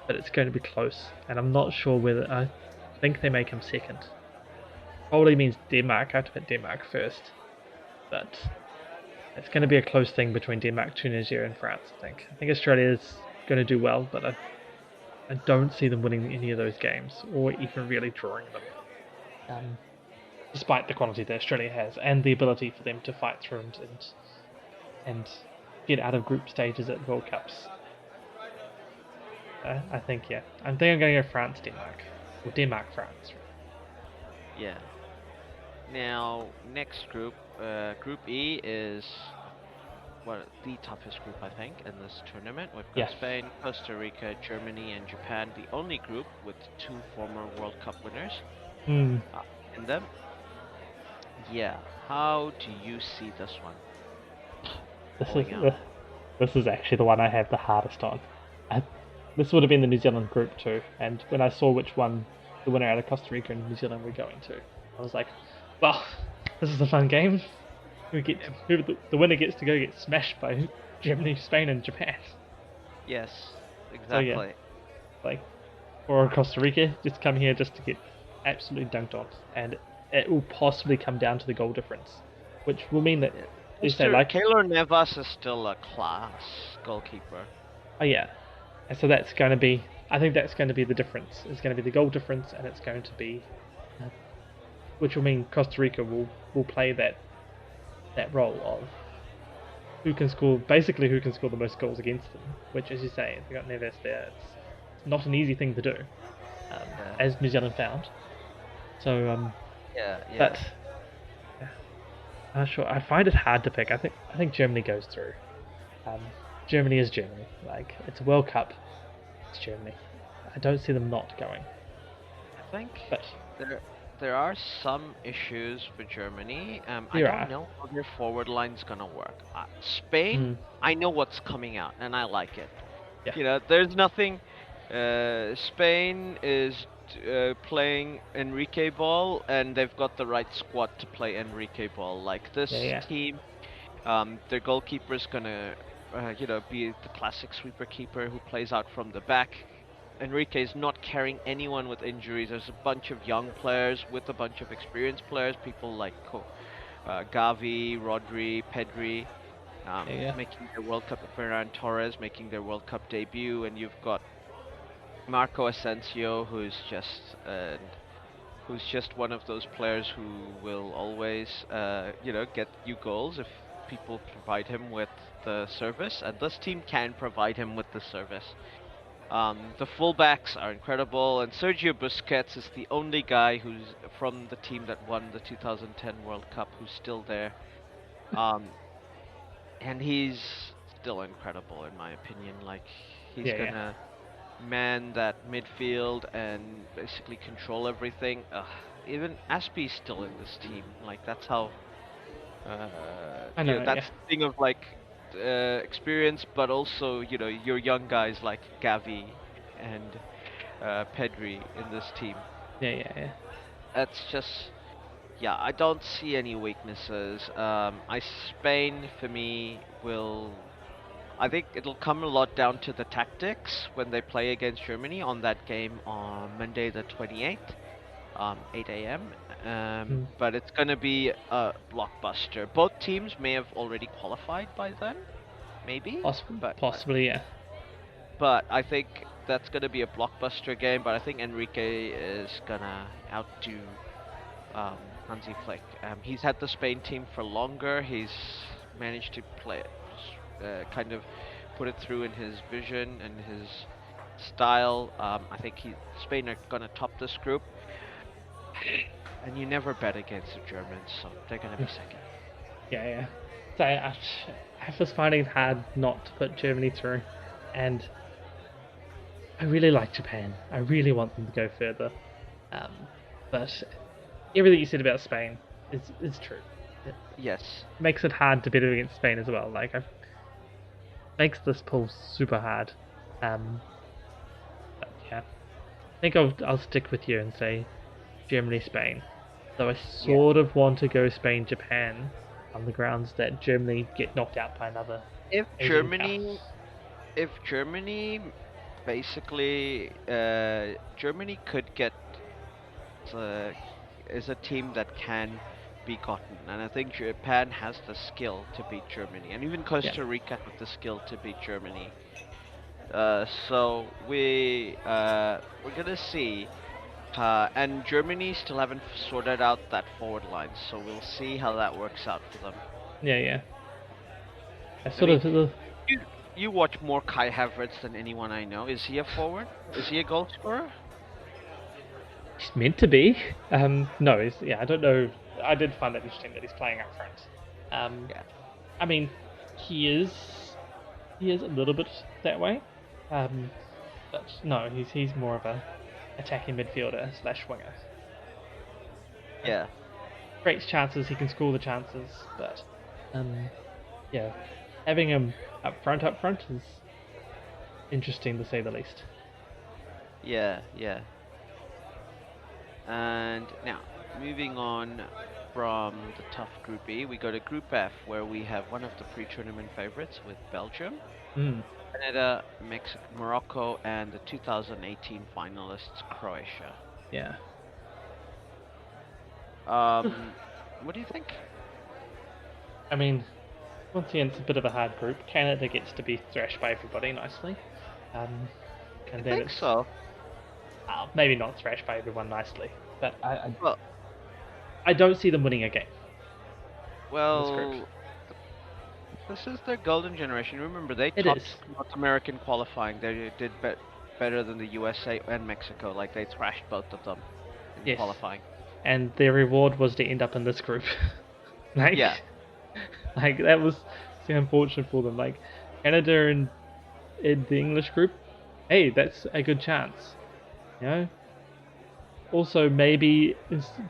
but it's going to be close. And I'm not sure whether I think they make him second. Probably means Denmark. I have to put Denmark first, but it's going to be a close thing between Denmark, Tunisia, and France. I think Australia is going to do well, but I don't see them winning any of those games or even really drawing them. Um, Despite the quality that Australia has and the ability for them to fight through and get out of group stages at World Cups. I think I'm going to go France, Denmark, or Denmark, France.
Yeah. Now, next group, Group E is the toughest group, I think, in this tournament. We've got
Yes.
Spain, Costa Rica, Germany, and Japan. The only group with 2 former World Cup winners
Mm.
in them. Yeah. How do you see this one
This is
going out?
this is actually the one I have the hardest on. I, this would have been the New Zealand group too, and when I saw which one the winner out of Costa Rica and New Zealand were going to, I was like, well, this is a fun game. The winner gets to go get smashed by Germany, Spain, and Japan.
Yes,
So yeah,
exactly.
like or Costa Rica, just come here just to get absolutely dunked on, and it will possibly come down to the goal difference, which will mean that
Yeah.
they say like,
Keylor Navas is still a class goalkeeper.
oh yeah, and so that's going to be, I think that's going to be the difference. It's going to be the goal difference, and it's going to be, which will mean Costa Rica will play that role of who can score, basically who can score the most goals against them. Which, as you say, they got Neves there. It's not an easy thing to do,
Yeah.
as New Zealand found. So
Yeah, yeah.
but yeah, I'm not sure. I find it hard to pick. I think Germany goes through. Um, Germany is Germany. Like, it's a World Cup. It's Germany. I don't see them not going.
I think
But
there are some issues for Germany. I
there
don't
are.
know how their forward line's gonna work. Spain,
Mm,
I know what's coming out, and I like it.
yeah.
You know, there's nothing. Spain is playing Enrique ball, and they've got the right squad to play Enrique ball. Like
Yeah.
this
Yeah.
team, their goalkeeper's gonna, be the classic sweeper keeper who plays out from the back. Enrique is not carrying anyone with injuries. There's a bunch of young players with a bunch of experienced players, people like Gavi, Rodri, Pedri,
Yeah. Yeah.
making their World Cup, Ferran Torres making their World Cup debut, and you've got Marco Asensio, who's just one of those players who will always, get you goals if people provide him with the service, and this team can provide him with the service. The fullbacks are incredible, and Sergio Busquets is the only guy who's from the team that won the 2010 World Cup who's still there. Um, and he's still incredible in my opinion. Like, he's
Yeah. Yeah.
gonna man that midfield and basically control everything. Even Aspie's still in this team. Like, that's how.
I know. Yeah.
That's the thing of like experience, but also your young guys like Gavi and Pedri in this team.
Yeah. Yeah. Yeah.
That's just, yeah. I don't see any weaknesses. Spain for me will. I think it'll come a lot down to the tactics when they play against Germany on that game on Monday the 28th, 8 a.m.
Mm,
But it's gonna be a blockbuster. Both teams may have already qualified by then, maybe, but
possibly. Yeah.
but I think that's gonna be a blockbuster game. But I think Enrique is gonna outdo um, Hansi Flick. He's had the Spain team for longer. He's managed to play, kind of put it through in his vision and his style. I think Spain are gonna top this group, and you never bet against the Germans, so they're gonna be second.
Yeah. Yeah. So I was finding it hard not to put Germany through, and I really like Japan. I really want them to go further. Um, but everything you said about Spain is true. It
Yes.
makes it hard to bet against Spain as well. Like, makes this pool super hard. But yeah, I think I'll stick with you and say Germany, Spain. Though I
Yeah.
sort of want to go Spain, Japan, on the grounds that Germany get knocked out by another
If
Asian
Germany,
house.
if Germany, basically, Germany could get uh, is a team that can be gotten, and I think Japan has the skill to beat Germany, and even
Yeah.
Costa Rica have the skill to beat Germany. So we're gonna see. And Germany still haven't sorted out that forward line, so we'll see how that works out for them.
Yeah. Yeah. I
I
sort
mean,
of
you you watch more Kai Havertz than anyone I know. Is he a forward? Is he a goal scorer?
He's meant to be. No, yeah, I don't know. I did find that interesting that he's playing up front.
Yeah.
I mean, he is a little bit that way, but no, he's more of a attacking midfielder slash winger.
Yeah.
Creates chances, he can score the chances, but yeah, having him up front is interesting to say the least.
Yeah, yeah. And now, moving on from the tough Group E, we go to Group F, where we have one of the pre-tournament favorites with Belgium, Canada, Mexico, Morocco, and the 2018 finalists, Croatia.
Yeah.
What do you think?
I mean, once again, it's a bit of a hard group. Canada gets to be thrashed by everybody nicely.
I think so.
Maybe not thrashed by everyone nicely, but
Well,
I don't see them winning a game.
well, this is their golden generation. Remember, they
It
topped
is.
North American qualifying. They did better than the USA and Mexico. Like, they thrashed both of them in
Yes.
qualifying.
And their reward was to end up in this group.
Yeah.
Like, that was so unfortunate for them. Like, Canada in the English group, hey, that's a good chance. You know? Also, maybe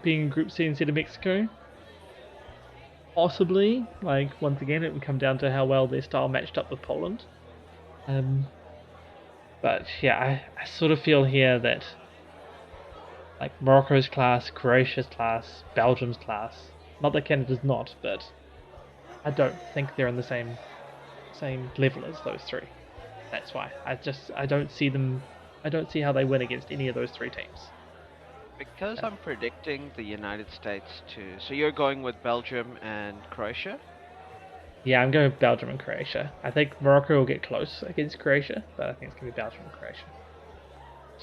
being in Group C instead of Mexico. Possibly. Like, once again, it would come down to how well their style matched up with Poland. But yeah, I sort of feel here that like Morocco's class, Croatia's class, Belgium's class. Not that Canada's not, but I don't think they're on the same level as those three. That's why I don't see them. I don't see how they win against any of those three teams.
Because I'm predicting the United States to. So you're going with Belgium and Croatia?
Yeah, I'm going with Belgium and Croatia. I think Morocco will get close against Croatia, but I think it's going to be Belgium and Croatia.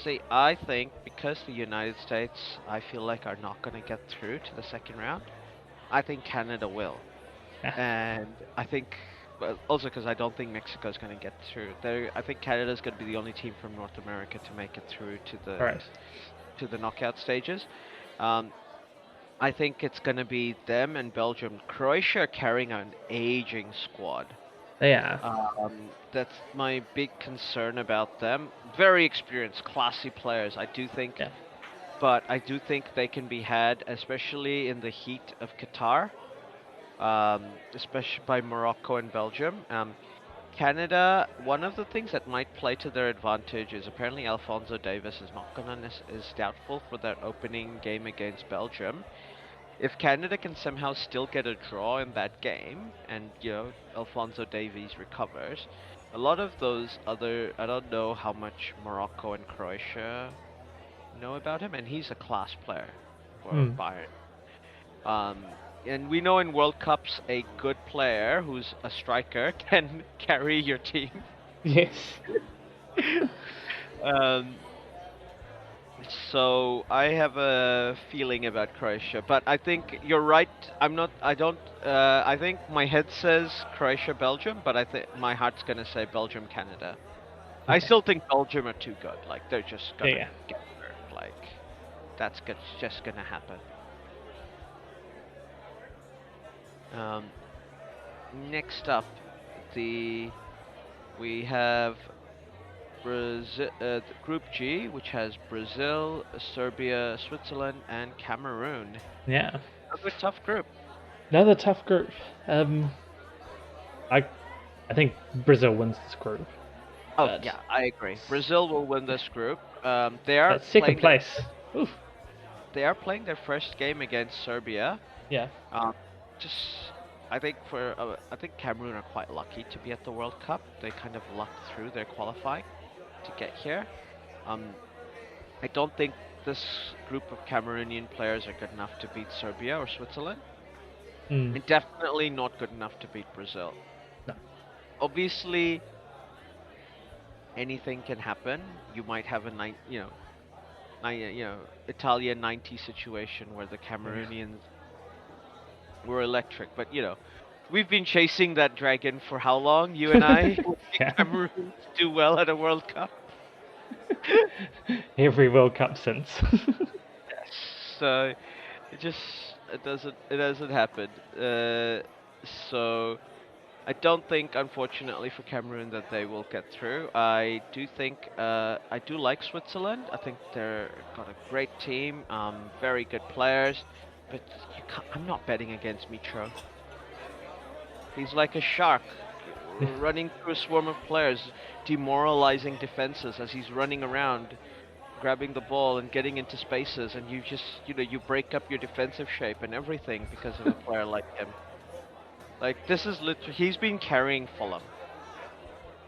See, I think because the United States, I feel like, are not going to get through to the second round, I think Canada will. And I think, well, also because I don't think Mexico is going to get through. I think Canada is going to be the only team from North America to make it through to the knockout stages. I think it's going to be them and Belgium. Croatia are carrying an aging squad.
They are.
That's my big concern about them. Very experienced, classy players, I do think.
Yeah.
But I do think they can be had, especially in the heat of Qatar, especially by Morocco and Belgium. Canada, one of the things that might play to their advantage is apparently Alphonso Davies is not gonna is doubtful for that opening game against Belgium. If Canada can somehow still get a draw in that game, and Alphonso Davies recovers, a lot of those other, I don't know how much Morocco and Croatia know about him, and he's a class player for Bayern. And we know in World Cups a good player who's a striker can carry your team.
Yes.
So I have a feeling about Croatia, but I think you're right. I think my head says Croatia, Belgium, but I think my heart's gonna say Belgium, Canada. Okay. I still think Belgium are too good. Like, they're just gonna get there. Like, that's just gonna happen. Next up, we have Brazil, Group G, which has Brazil, Serbia, Switzerland, and Cameroon.
Yeah.
Another tough group.
Another tough group. I think Brazil wins this group.
Oh yeah, I agree. Brazil will win this group. They are
second place. Oof.
They are playing their first game against Serbia.
Yeah.
I think Cameroon are quite lucky to be at the World Cup. They kind of lucked through their qualifying to get here. I don't think this group of Cameroonian players are good enough to beat Serbia or Switzerland. And definitely not good enough to beat Brazil.
No.
Obviously, anything can happen. You might have a Italia 90 situation where the Cameroonians were electric, but we've been chasing that dragon for how long? You and I. Cameroon do well at a World Cup.
Every World Cup since.
Yes. So it doesn't happen. So I don't think, unfortunately for Cameroon, that they will get through. I do think I do like Switzerland. I think they're got a great team, very good players, but I'm not betting against Mitro. He's like a shark running through a swarm of players, demoralizing defenses as he's running around, grabbing the ball and getting into spaces, and you just, you break up your defensive shape and everything because of a player like him. Like, this is literally, he's been carrying Fulham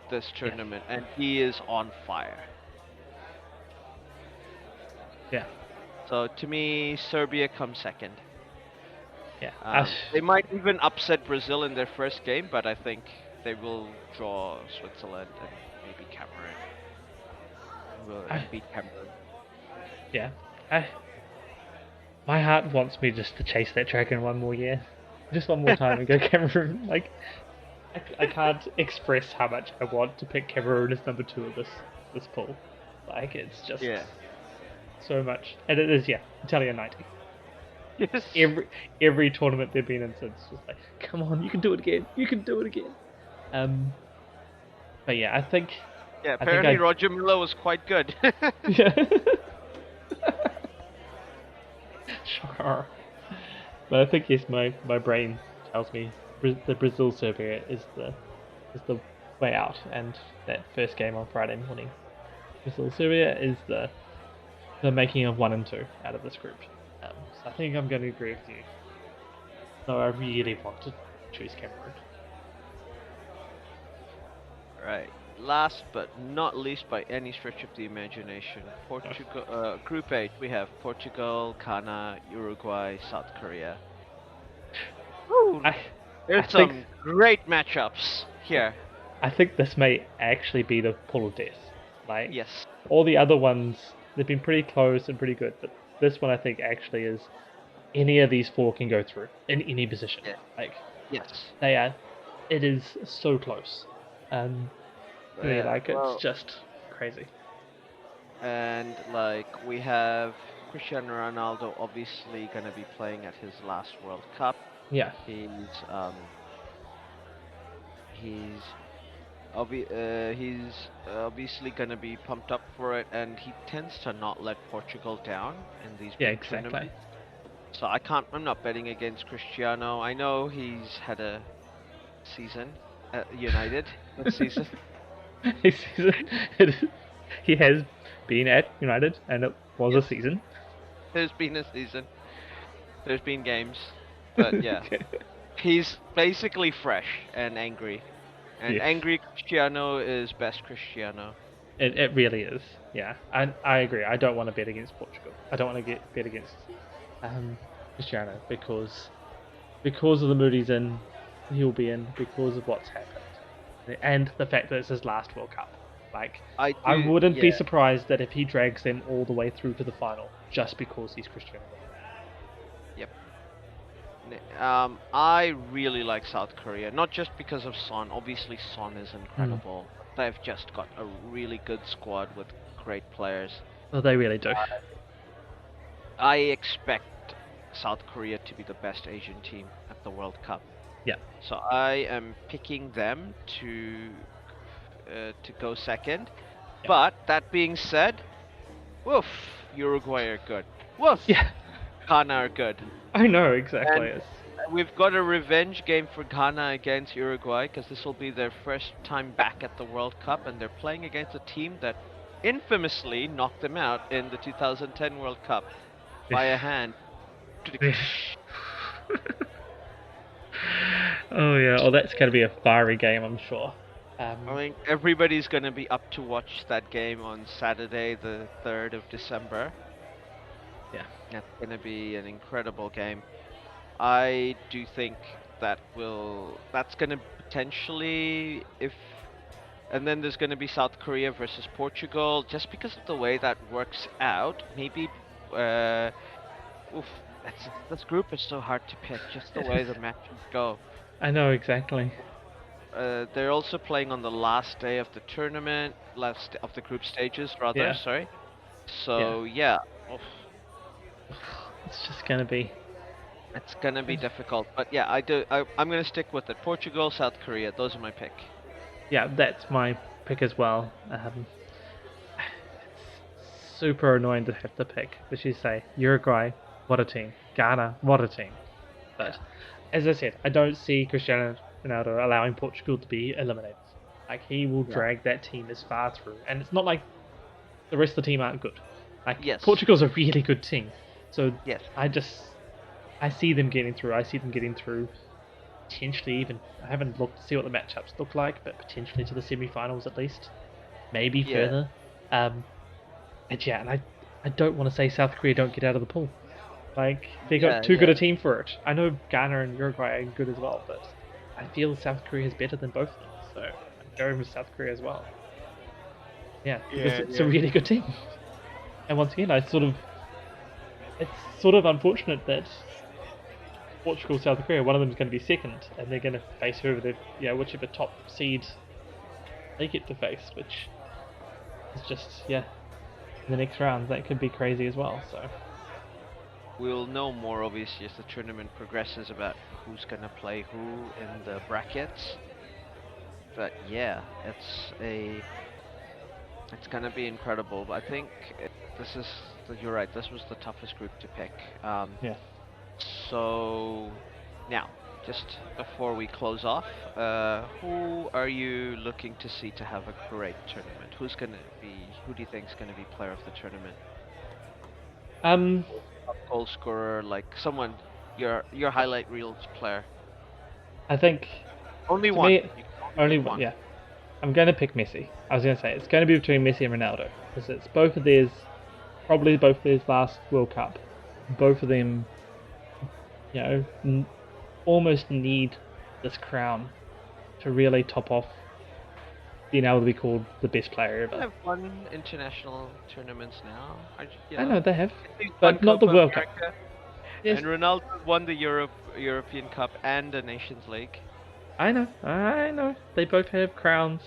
this
Yeah.
tournament, and he is on fire.
Yeah.
So to me, Serbia comes second.
Yeah.
They might even upset Brazil in their first game, but I think they will draw Switzerland and maybe Cameroon. And beat Cameroon.
Yeah. My heart wants me just to chase that dragon one more year. Just one more time and go Cameroon. Like, I can't express how much I want to pick Cameroon as number 2 of this pool. Like, it's just so much. And it is, Italian 90.
Yes.
Every tournament they've been in since, just like, come on, you can do it again. You can do it again. But yeah, I think.
Yeah, apparently Roger Miller was quite good.
Yeah. Sure. But I think yes, my brain tells me the Brazil Serbia is the way out, and that first game on Friday morning, Brazil Serbia is the making of 1 and 2 out of this group. So I think I'm going to agree with you. So I really want to choose Cameroon.
Right. Last but not least, by any stretch of the imagination, Portugal. Group 8, we have Portugal, Ghana, Uruguay, South Korea. Woo! There's some great matchups here.
I think this may actually be the pool of death. Like,
yes.
All the other ones, they've been pretty close and pretty good, but this one I think actually is any of these 4 can go through in any position.
Yeah.
Like,
yes,
they are. It is so close. It's just crazy.
And like, we have Cristiano Ronaldo obviously gonna be playing at his last World Cup.
Yeah.
He's obviously gonna be pumped up for it, and he tends to not let Portugal down in these big tournaments. So I'm not betting against Cristiano. I know he's had a season at United this season.
He has been at United, and it was a season.
There's been a season. There's been games, but yeah, he's basically fresh and angry, and angry Cristiano is best Cristiano.
It really is. Yeah, I agree. I don't want to bet against Portugal. I don't want to bet against Cristiano because of the mood he'll be in, because of what's happened, and the fact that it's his last World Cup. Like, I wouldn't be surprised that if he drags them all the way through to the final just because he's Cristiano.
Yep. I really like South Korea, not just because of Son. Obviously, Son is incredible. They've just got a really good squad with great players.
Well, they really do.
I expect South Korea to be the best Asian team at the World Cup.
Yeah.
So I am picking them to go second. Yeah. But that being said, woof, Uruguay are good. Woof, Ghana are good.
I know, exactly.
And we've got a revenge game for Ghana against Uruguay, because this will be their first time back at the World Cup, and they're playing against a team that infamously knocked them out in the 2010 World Cup by a hand.
Oh yeah, that's going to be a fiery game, I'm sure.
I mean, everybody's going to be up to watch that game on Saturday, the 3rd of December.
Yeah.
That's going to be an incredible game. I do think that's going to potentially, and then there's going to be South Korea versus Portugal, just because of the way that works out. Maybe, this group is so hard to pick, just the way the matches go.
I know, exactly.
They're also playing on the last day of the tournament, of the group stages, rather.
Yeah.
Sorry. So yeah.
It's just gonna be.
It's gonna be difficult, but yeah, I'm gonna stick with it. Portugal, South Korea. Those are my pick.
Yeah, that's my pick as well. It's super annoying to have to pick, as you say, Uruguay, what a team. Ghana, what a team.
Yeah.
But as I said, I don't see Cristiano Ronaldo allowing Portugal to be eliminated. Like he will
Yeah.
drag that team as far through, and it's not like the rest of the team aren't good. Like
Yes.
Portugal's a really good team, so
Yes.
I see them getting through. I see them getting through potentially even. I haven't looked to see what the matchups look like, but potentially to the semi-finals at least, maybe
Yeah.
further. Um, but yeah, and I don't want to say South Korea don't get out of the pool. Like they got
Yeah.
too good
Yeah.
a team for it. I know Ghana and Uruguay are good as well, but I feel South Korea is better than both of them, so I'm going with South Korea as well. Yeah, because
Yeah.
it's a
Yeah.
really good team. And once again, it's sort of unfortunate that Portugal, South Korea, one of them is going to be second, and they're going to face whoever whichever top seed they get to face, which is just in the next round that could be crazy as well. So
We'll know more obviously as the tournament progresses about who's gonna play who in the brackets. But yeah, it's gonna be incredible. I think this is you're right. This was the toughest group to pick.
yeah,
So now, just before we close off, who are you looking to see to have a great tournament? Who do you think is gonna be player of the tournament?
um,
Top goal scorer, like someone, your highlight reels player.
I think
Only
to
one.
me
You can only
only
pick
one.
one.
Yeah, I'm going to pick Messi. I was going to say it's going to be between Messi and Ronaldo because it's probably both of theirs last World Cup. Both of them, you know, almost need this crown to really top off being able to be called the best player
They
ever.
have won international tournaments now.
I know they have,
They won
but not the
Copa
World Cup.
America,
Yes,
and Ronaldo won the European Cup and the Nations League.
I know. They both have crowns,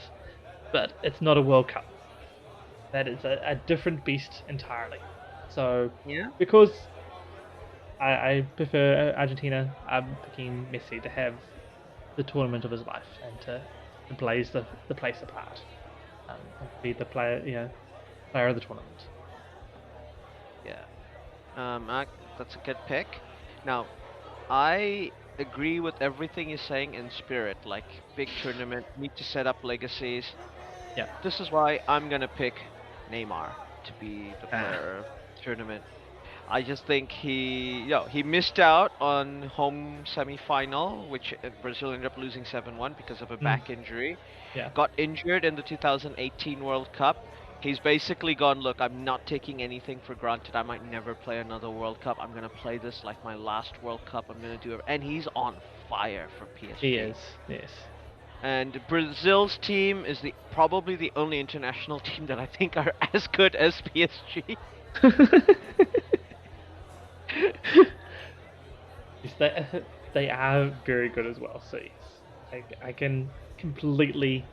but it's not a World Cup. That is a different beast entirely. So,
Yeah.
because I prefer Argentina, I'm picking Messi to have the tournament of his life and to blaze the place apart. And be the player of the tournament.
Yeah. That's a good pick. Now, I agree with everything you're saying in spirit. Like big tournament, need to set up legacies.
Yeah.
This is why I'm gonna pick Neymar to be the
Ah,
player of the tournament. I just think he missed out on home semi-final, which Brazil ended up losing 7-1 because of a
mm,
back injury.
yeah.
Got injured in the 2018 World Cup. He's basically gone, look, I'm not taking anything for granted. I might never play another World Cup. I'm going to play this like my last World Cup. I'm going to do it. And he's on fire for
He
PSG.
is. Yes.
And Brazil's team is probably the only international team that I think are as good as PSG.
Yes, they are very good as well. So yes, I can completely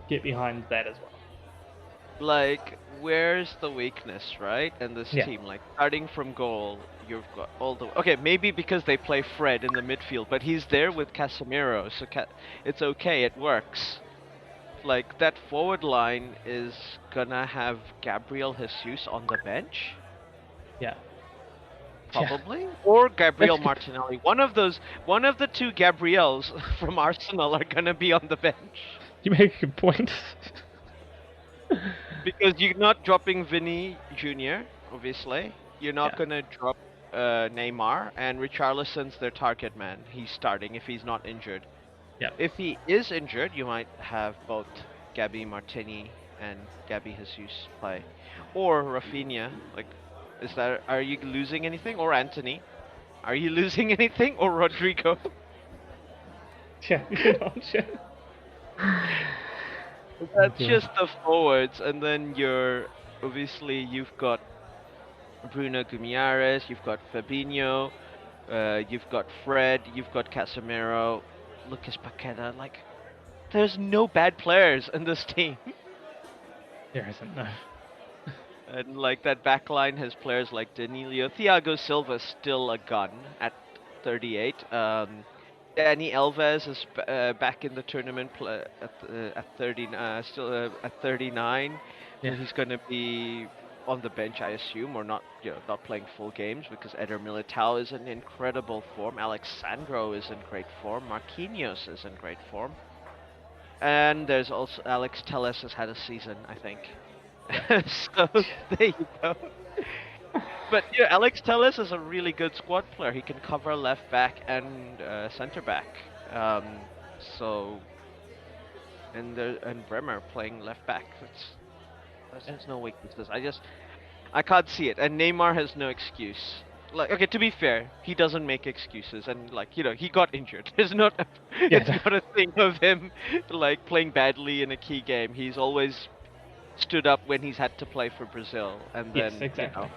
get behind that as well.
Like, where's the weakness, right? In this
Yeah.
team, like starting from goal, you've got all the okay. Maybe because they play Fred in the midfield, but he's there with Casemiro, so it's okay. It works. Like that forward line is gonna have Gabriel Jesus on the bench,
Yeah. Yeah.
probably, or
That's
Gabriel
good.
Martinelli. One of the two Gabriels from Arsenal are gonna be on the bench.
You make a good point.
Because you're not dropping Vinny Jr., obviously. You're not
Yeah.
going to drop Neymar, and Richarlison's their target man. He's starting if he's not injured.
Yeah.
If he is injured, you might have both Gabby Martini and Gabby Jesus play. Or Rafinha. Like, are you losing anything? Or Anthony? Are you losing anything? Or Rodrigo?
Yeah. You know, yeah. Oh
That's
dear.
just the forwards, and then obviously you've got Bruno Guimaraes, you've got Fabinho, you've got Fred, you've got Casemiro, Lucas Paqueta. Like, there's no bad players in this team.
There isn't no.
And like that back line has players like Danilo. Thiago Silva's still a gun at 38. Danny Alves is back in the tournament at 30, still at 39.
Yeah.
So he's going to be on the bench, I assume, or not, not playing full games because Eder Militao is in incredible form. Alexandro is in great form. Marquinhos is in great form. And there's also Alex Telles has had a season, I think. So there you go. But yeah, Alex Telles is a really good squad player. He can cover left back and center back. So and Bremer playing left back. There's no weaknesses. I can't see it. And Neymar has no excuse. Like, okay, to be fair, he doesn't make excuses, and like, he got injured. It's not a thing of him like playing badly in a key game. He's always stood up when he's had to play for Brazil, and then
Yes, exactly.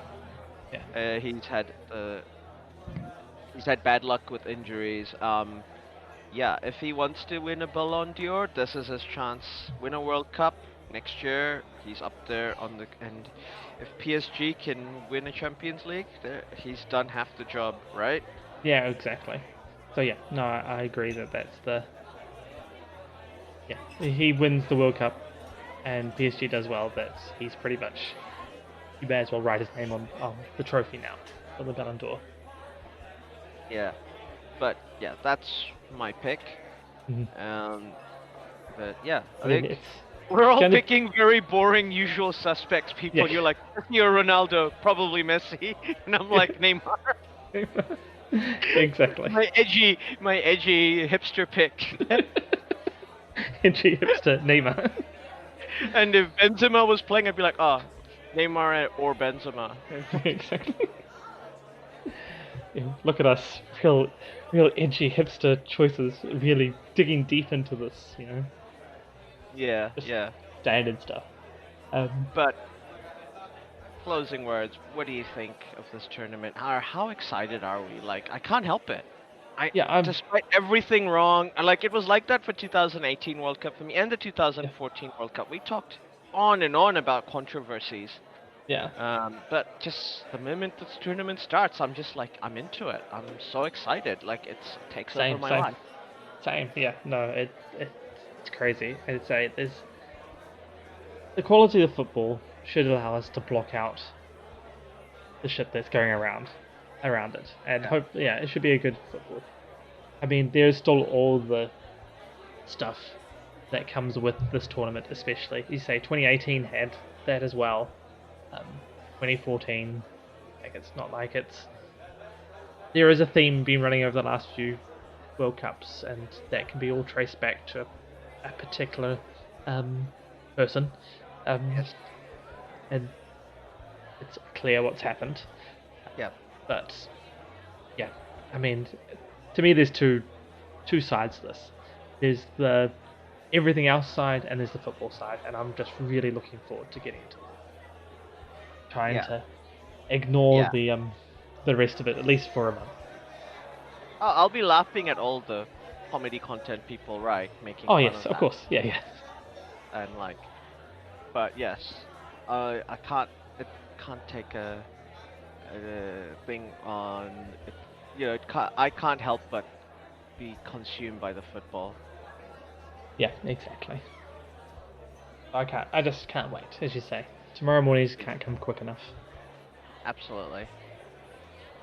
he's had bad luck with injuries. Yeah, if he wants to win a Ballon d'Or, this is his chance. Win a World Cup next year. He's up there and if PSG can win a Champions League, he's done half the job, right?
Yeah, exactly. So yeah, no, I agree that's the. Yeah, he wins the World Cup, and PSG does well. He's pretty much. You may as well write his name on the trophy now for the Ballon d'Or.
Yeah, but yeah, that's my pick.
Mm-hmm.
But yeah, I
mean,
think we're all picking very boring usual suspects people. Yeah. You're like, you're Ronaldo, probably Messi, and I'm like, Neymar.
Exactly.
My edgy hipster pick.
Edgy hipster Neymar.
And if Benzema was playing, I'd be like, Neymar or Benzema.
Exactly. Yeah, look at us, real edgy hipster choices, really digging deep into this,
Yeah,
just
yeah.
Standard stuff.
But closing words. What do you think of this tournament? How excited are we? Like, I can't help it. Despite everything wrong, like it was like that for 2018 World Cup for me and the 2014 World Cup. We talked on and on about controversies.
Yeah.
But just the moment this tournament starts, I'm just like, I'm into it. I'm so excited. Like it takes over my life.
Same. Yeah. No, it's crazy. I'd say the quality of football should allow us to block out the shit that's going around it, and it should be a good football. I mean, there's still all the stuff that comes with this tournament, especially. You say 2018 had that as well. 2014, it's not like there is a theme been running over the last few World Cups, and that can be all traced back to a particular person.
Yes.
And it's clear what's happened.
Yeah.
But yeah, I mean, to me, there's two sides to this. There's the everything else side, and there's the football side, and I'm just really looking forward to getting into it. Trying to ignore the rest of it, at least for a month.
I'll be laughing at all the comedy content people, right? Making
oh
fun
yes,
of
course, yeah.
And like, but yes, I can't take a thing on it. I can't help but be consumed by the football.
Yeah, exactly. I just can't wait, as you say. Tomorrow mornings can't come quick enough.
Absolutely.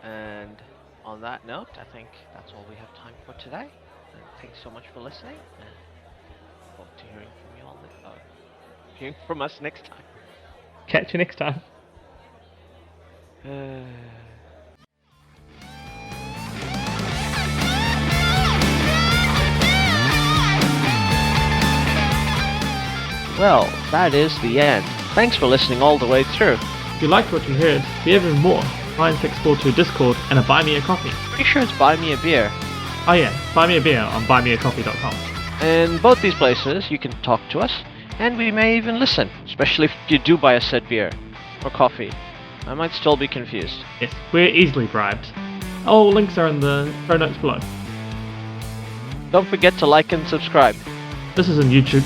And on that note, I think that's all we have time for today. And thanks so much for listening. And hope to hearing from you all hearing from us next time.
Catch you next time.
Well, that is the end. Thanks for listening all the way through.
If you liked what you heard, for even more, find 642 Discord and a Buy Me a Coffee.
Pretty sure it's Buy Me a Beer.
Oh yeah, buy me a beer on buymeacoffee.com.
In both these places, you can talk to us, and we may even listen, especially if you do buy a said beer or coffee. I might still be confused.
Yes, we're easily bribed. All links are in the show notes below.
Don't forget to like and subscribe.
This is on YouTube.